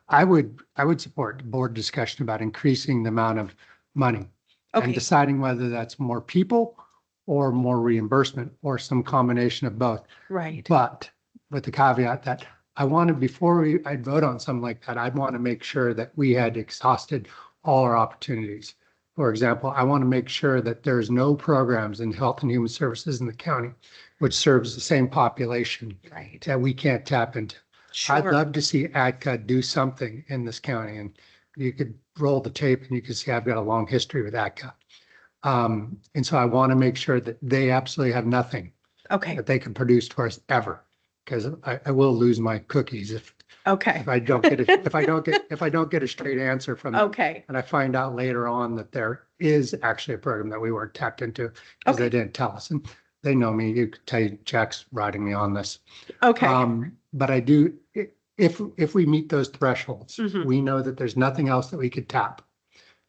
I would support board discussion about increasing the amount of money and Okay. deciding whether that's more people or more reimbursement or some combination of both. Right. But with the caveat that I wanted, before I'd vote on something like that, I'd want to make sure that we had exhausted all our opportunities. For example, I want to make sure that there's no programs in health and human services in the county which serves the same population Right. that we can't tap into. I'd Sure. love to see ADCA do something in this county, and you could roll the tape and you can see I've got a long history with ADCA. And so I want to make sure that they absolutely have nothing Okay. that they can produce to us ever, because I will lose my cookies Okay. if I don't get if I don't get a straight answer from them. Okay. And I find out later on that there is actually a program that we weren't tapped into because they Okay. didn't tell us. And they know me. You could tell you Jack's riding me on this. Okay. But I do, if we meet those thresholds, Mhm. we know that there's nothing else that we could tap,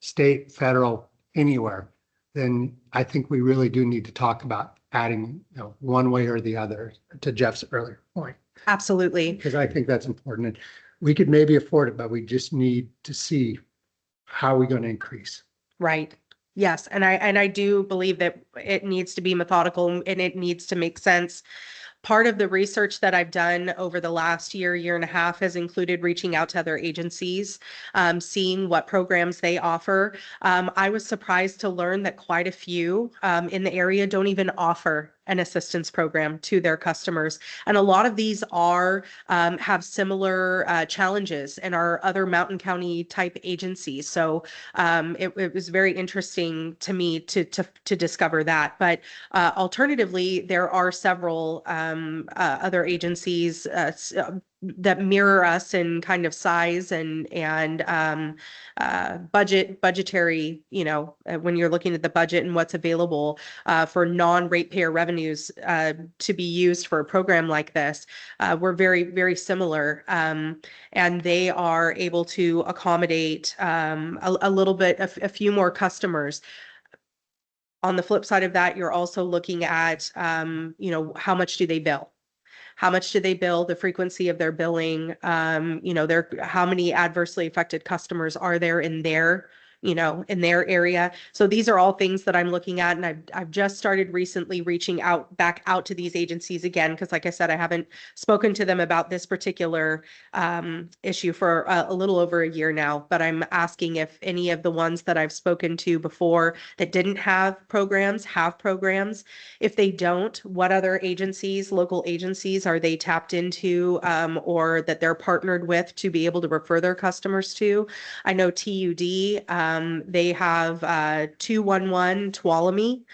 state, federal, anywhere, then I think we really do need to talk about adding, one way or the other, to Jeff's earlier point, Absolutely. because I think that's important. And we could maybe afford it, but we just need to see how we're going to increase. Right. Yes. And I do believe that it needs to be methodical and it needs to make sense. Part of the research that I've done over the last year and a half has included reaching out to other agencies, seeing what programs they offer. I was surprised to learn that quite a few in the area don't even offer an assistance program to their customers. And a lot of these are have similar challenges in our other Mountain County type agencies. So it was very interesting to me to discover that. But alternatively, there are several other agencies that mirror us in kind of size and budgetary, when you're looking at the budget and what's available for non-ratepayer revenues to be used for a program like this. We're very, very similar. And they are able to accommodate a little bit, a few more customers. On the flip side of that, you're also looking at, how much do they bill? How much do they bill, the frequency of their billing, how many adversely affected customers are there in their area. So these are all things that I'm looking at. And I've just started recently reaching back out to these agencies again, because like I said, I haven't spoken to them about this particular issue for a little over a year now, but I'm asking if any of the ones that I've spoken to before that didn't have programs. If they don't, what other agencies, local agencies are they tapped into or that they're partnered with to be able to refer their customers to? I know TUD, they have 211 Tuolumne,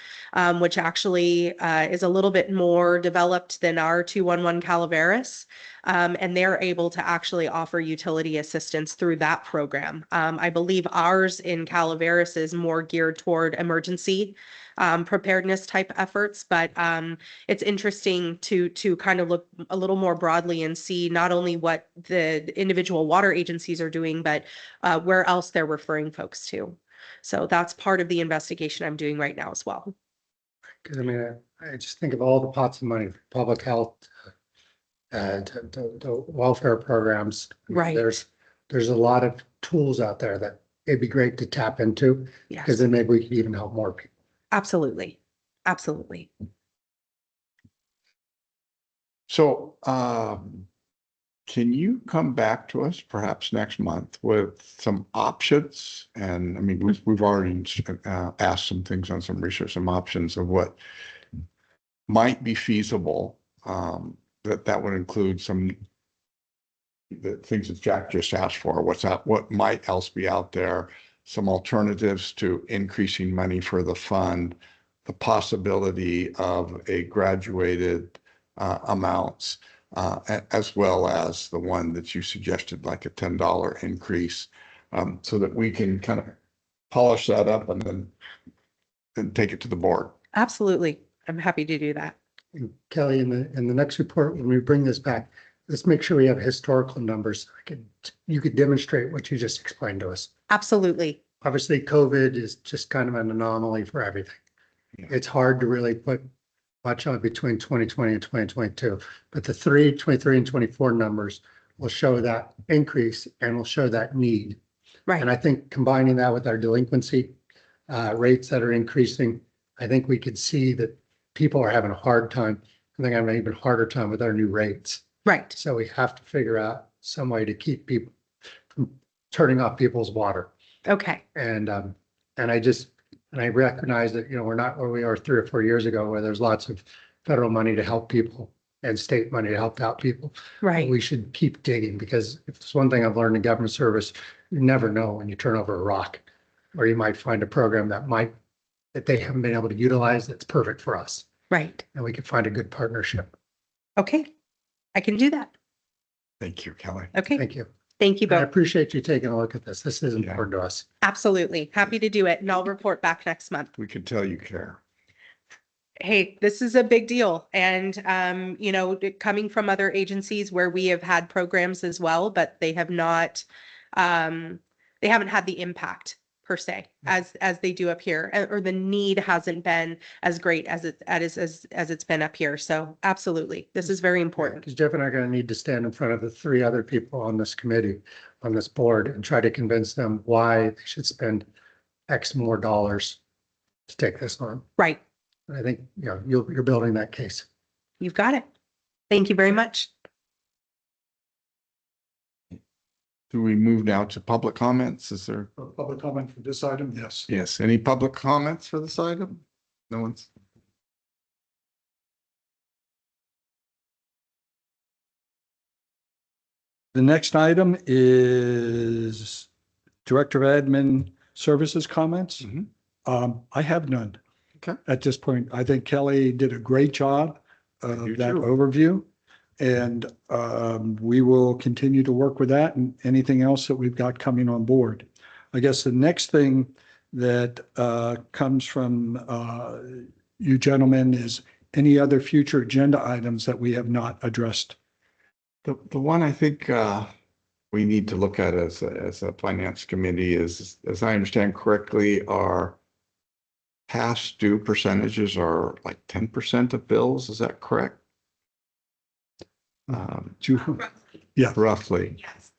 which actually is a little bit more developed than our 211 Calaveras. And they're able to actually offer utility assistance through that program. I believe ours in Calaveras is more geared toward emergency preparedness type efforts, but it's interesting to kind of look a little more broadly and see not only what the individual water agencies are doing, but where else they're referring folks to. So that's part of the investigation I'm doing right now as well. Because I mean, I just think of all the pots of money, for public health, to welfare programs. I mean, Right. There's a lot of tools out there that it'd be great to tap into, because Yes, then maybe we could even help more people. absolutely. Absolutely. So, can you come back to us perhaps next month with some options? And I mean, we've already asked some things on some research, some options of what might be feasible. That would include the things that Jack just asked for, what might else be out there, some alternatives to increasing money for the fund, the possibility of a graduated amounts, as well as the one that you suggested, like a $10 increase, so that we can kind of polish that up and then take it to the board. Absolutely. I'm happy to do that. And Kelly, in the next report, when we bring this back, let's make sure we have historical numbers. You could demonstrate what you just explained to us. Absolutely. Obviously, COVID is just kind of an anomaly for everything. Yeah. It's hard to really put much on between 2020 and 2022, but the 23 and 24 numbers will show that increase and will show that need. And Right. I think combining that with our delinquency rates that are increasing, I think we could see that people are having a hard time. I think having an even harder time with our new rates. Right. So we have to figure out some way to keep people from turning off people's water. Okay. And I recognize that, we're not where we were 3 or 4 years ago, where there's lots of federal money to help people and state money to help out people. Right. We should keep digging, because if there's one thing I've learned in government service, you never know when you turn over a rock, or you might find a program that they haven't been able to utilize that's perfect for us, Right. and we could find a good partnership. Okay. I can do that. Thank you, Kelly. Okay. Thank you. Thank you I both. appreciate you taking a look at this. This is Yeah. important to us. Absolutely. Happy to do it. And I'll report back next month. We can tell you care. Hey, this is a big deal. And, coming from other agencies where we have had programs as well, but they have not, they haven't had the impact per se as they do up here, or the need hasn't been as great as it's been up here. So absolutely, this is very important. Because Jeff and I are going to need to stand in front of the 3 other people on this committee, on this board, and try to convince them why they should spend X more dollars to take this on. Right. And I think, you're building that case. You've got it. Thank you very much. Do we move now to public comments? Is there? Public comment for this item? Yes. Yes, any public comments for this item? No one's? The next item is Director of Admin Services comments. Mhm. I have none. Okay. At this point, I think Kelly did a great job of You that too. overview. And we will continue to work with that and anything else that we've got coming on board. I guess the next thing that comes from you gentlemen is any other future agenda items that we have not addressed. The one I think we need to look at as a finance committee is, as I understand correctly, our past due percentages are like 10% of bills. Is that correct? Yeah. Roughly. Yes.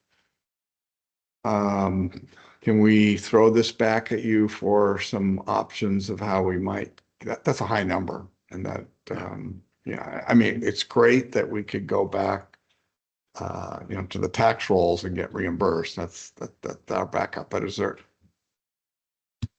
Can we throw this back at you for some options of how we might, that's a high number, and that, I mean, it's great that we could go back to the tax rolls and get reimbursed. That's our backup. But is there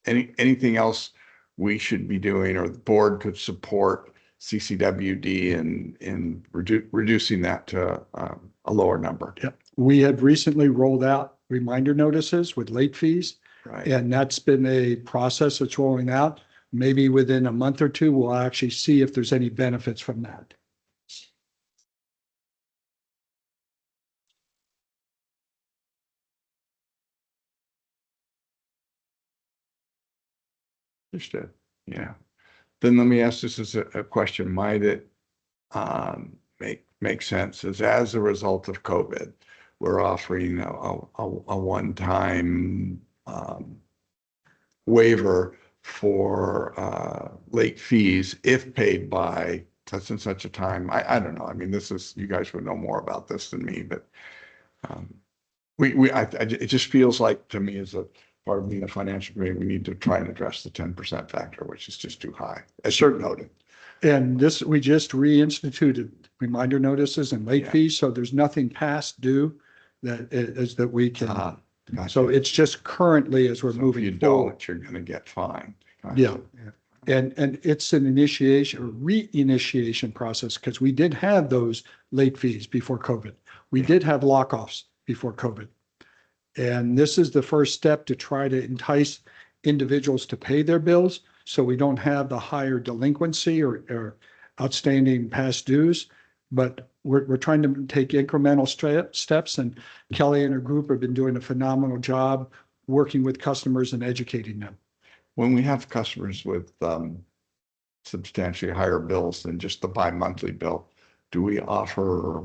anything else we should be doing, or the board could support CCWD in reducing that to a lower number? Yep. We have recently rolled out reminder notices with late fees, Right. and that's been a process that's rolling out. Maybe within a month or two, we'll actually see if there's any benefits from that. Understood. Yeah. Then let me ask this as a question. Might it make sense as a result of COVID, we're offering a one-time waiver for late fees if paid by such and such a time. I don't know. I mean, you guys would know more about this than me, but it just feels like to me, as a part of being a financial committee, we need to try and address the 10% factor, which is just too high, as you noted. And we just reinstituted reminder notices and late Yeah. fees, so there's nothing past due that we can. Gotcha. So it's just currently as we're So if moving you forward. don't, you're gonna get fined. Yeah. And it's an initiation or reinitiation process, because we did have those late fees before COVID. We did have lockoffs before COVID. And this is the first step to try to entice individuals to pay their bills, so we don't have the higher delinquency or outstanding past dues. But we're trying to take incremental steps, and Kelly and her group have been doing a phenomenal job working with customers and educating them. When we have customers with substantially higher bills than just the bi-monthly bill. Do we offer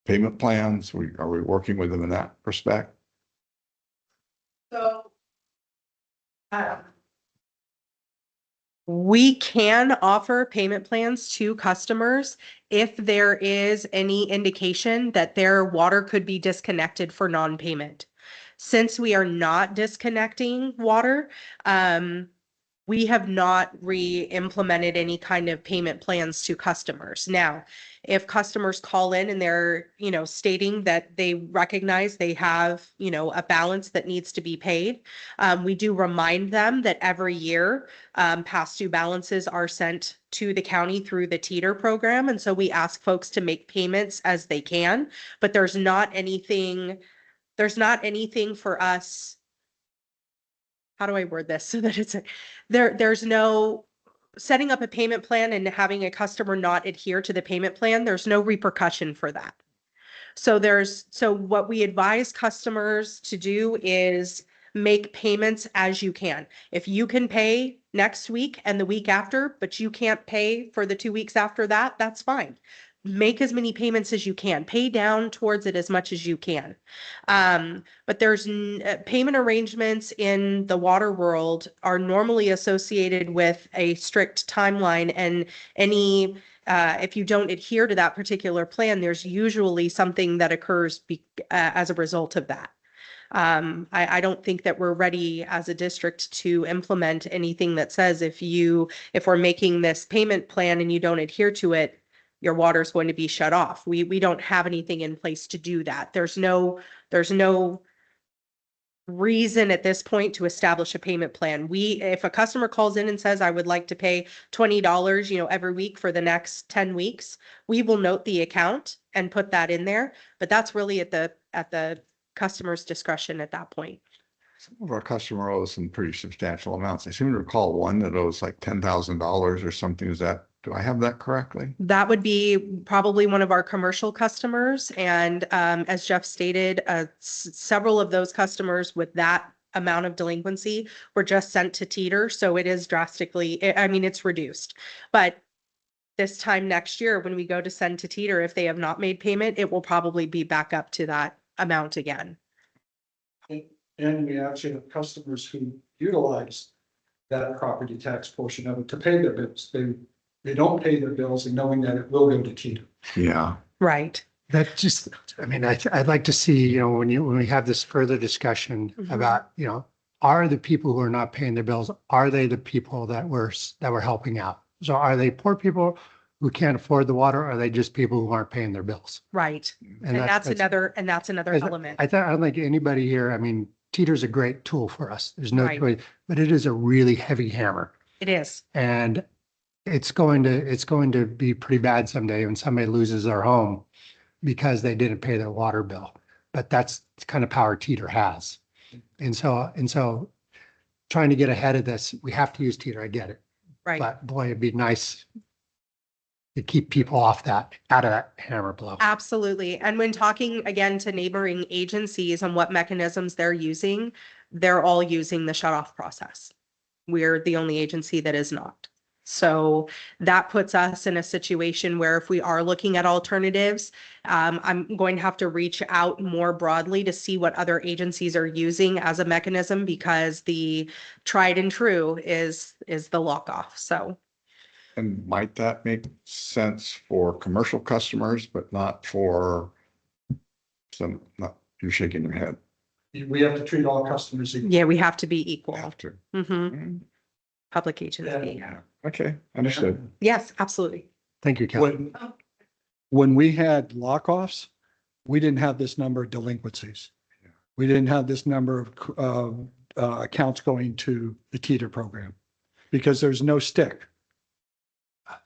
payment plans? Are we working with them in that respect? So. We can offer payment plans to customers if there is any indication that their water could be disconnected for non-payment. Since we are not disconnecting water, we have not re-implemented any kind of payment plans to customers. Now, if customers call in and they're, stating that they recognize they have, a balance that needs to be paid, we do remind them that every year, past due balances are sent to the county through the teeter program. And so we ask folks to make payments as they can, but there's not anything for us. How do I word this so that there's no setting up a payment plan and having a customer not adhere to the payment plan. There's no repercussion for that. So what we advise customers to do is make payments as you can. If you can pay next week and the week after, but you can't pay for the 2 weeks after that, that's fine. Make as many payments as you can. Pay down towards it as much as you can. But there's payment arrangements in the water world are normally associated with a strict timeline, and if you don't adhere to that particular plan, there's usually something that occurs as a result of that. I don't think that we're ready as a district to implement anything that says if we're making this payment plan and you don't adhere to it, your water is going to be shut off. We don't have anything in place to do that. There's no reason at this point to establish a payment plan. If a customer calls in and says, I would like to pay $20, every week for the next 10 weeks, we will note the account and put that in there. But that's really at the customer's discretion at that point. Some of our customer owes some pretty substantial amounts. I seem to recall one that owes like $10,000 or something. Do I have that correctly? That would be probably one of our commercial customers. And as Jeff stated, several of those customers with that amount of delinquency were just sent to teeter. So it is it's reduced. But this time next year, when we go to send to teeter, if they have not made payment, it will probably be back up to that amount again. And we actually have customers who utilize that property tax portion of it to pay their bills. They don't pay their bills and knowing that it will go to teeter. Yeah. Right. That just, I'd like to see, when we have this further discussion about, are the people who are not paying their bills, are they the people that we're helping out? So are they poor people who can't afford the water? Or are they just people who aren't paying their bills? Right. And that's another element. I don't think anybody here, teeter's a great tool for us. There's no Right. choice, but it is a really heavy hammer. It is. And it's going to be pretty bad someday when somebody loses their home because they didn't pay their water bill. But that's the kind of power teeter has. And so trying to get ahead of this, we have to use teeter. I get it. Right. But boy, it'd be nice to keep people out of that hammer blow. Absolutely. And when talking again to neighboring agencies and what mechanisms they're using, they're all using the shut off process. We're the only agency that is not. So that puts us in a situation where if we are looking at alternatives, I'm going to have to reach out more broadly to see what other agencies are using as a mechanism, because the tried and true is the lock off. So. And might that make sense for commercial customers, but not for you're shaking your head. We have to treat all customers equally. Yeah, we have to be equal. Have to. Public agency. Yeah. Okay, understood. Yes, absolutely. Thank you, Kelly. When we had lock-offs, we didn't have this number of delinquencies. We didn't have this number of accounts going to the teeter program because there's no stick.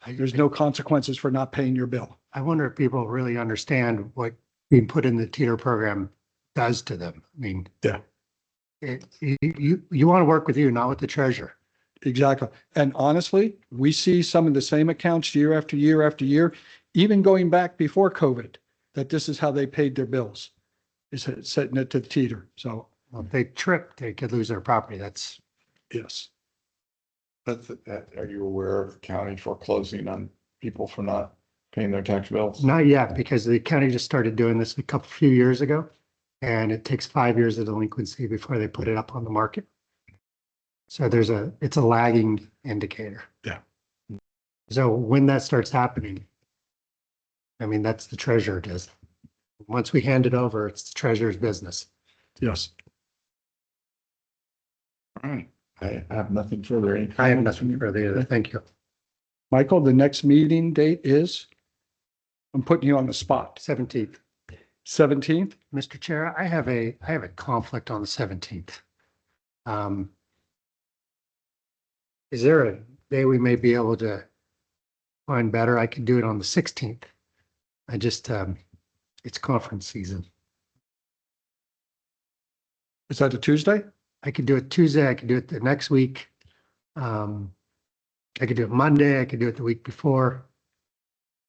There's no consequences for not paying your bill. I wonder if people really understand what being put in the teeter program does to them. Yeah. You want to work with you, not with the treasurer. Exactly. And honestly, we see some of the same accounts year after year after year, even going back before COVID, that this is how they paid their bills, is setting it to the teeter. So Well, if they trip, they could lose their property. That's yes. Are you aware of the county foreclosing on people for not paying their tax bills? Not yet, because the county just started doing this few years ago. And it takes 5 years of delinquency before they put it up on the market. So it's a lagging indicator. Yeah. So when that starts happening, I mean, that's the treasurer does. Once we hand it over, it's the treasurer's business. Yes. All right, I have nothing further. Any I have comments? nothing further either. Thank you. Michael, the next meeting date is? I'm putting you on the spot. 17th. 17th? Mr. Chair, I have a conflict on the 17th. Is there a day we may be able to find better? I could do it on the 16th. I just, it's conference season. Is that a Tuesday? I could do it Tuesday. I could do it the next week. I could do it Monday. I could do it the week before.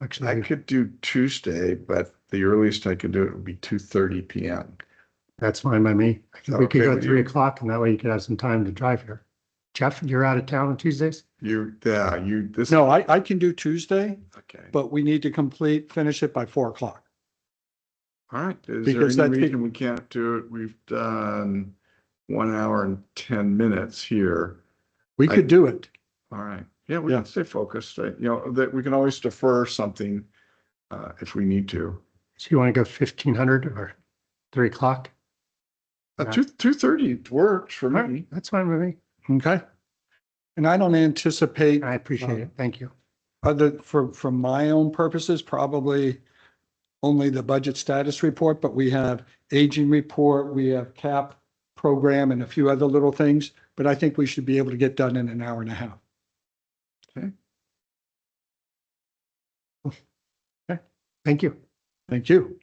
I Actually, could do Tuesday, but the earliest I could do it would be 2:30 PM. that's fine by me. that We could okay go with 3 you? o'clock and that way you could have some time to drive here. Jeff, you're out of town on Tuesdays? This. No, I can do Tuesday, Okay, but we need to finish it by 4 o'clock. all right. Is Because there any that's reason we can't do it? We've done 1 hour and 10 minutes here. We could do it. All right. Yeah, we Yeah. can stay focused. That we can always defer something if we need to. So you want to go 1500 or 3 o'clock? Yeah. 2:30 works for All right, me. that's fine with me. Okay. And I don't anticipate I appreciate it. Thank you. from my own purposes, probably only the budget status report, but we have aging report, we have CAP program and a few other little things, but I think we should be able to get done in an hour and a half. Thank you. Thank you.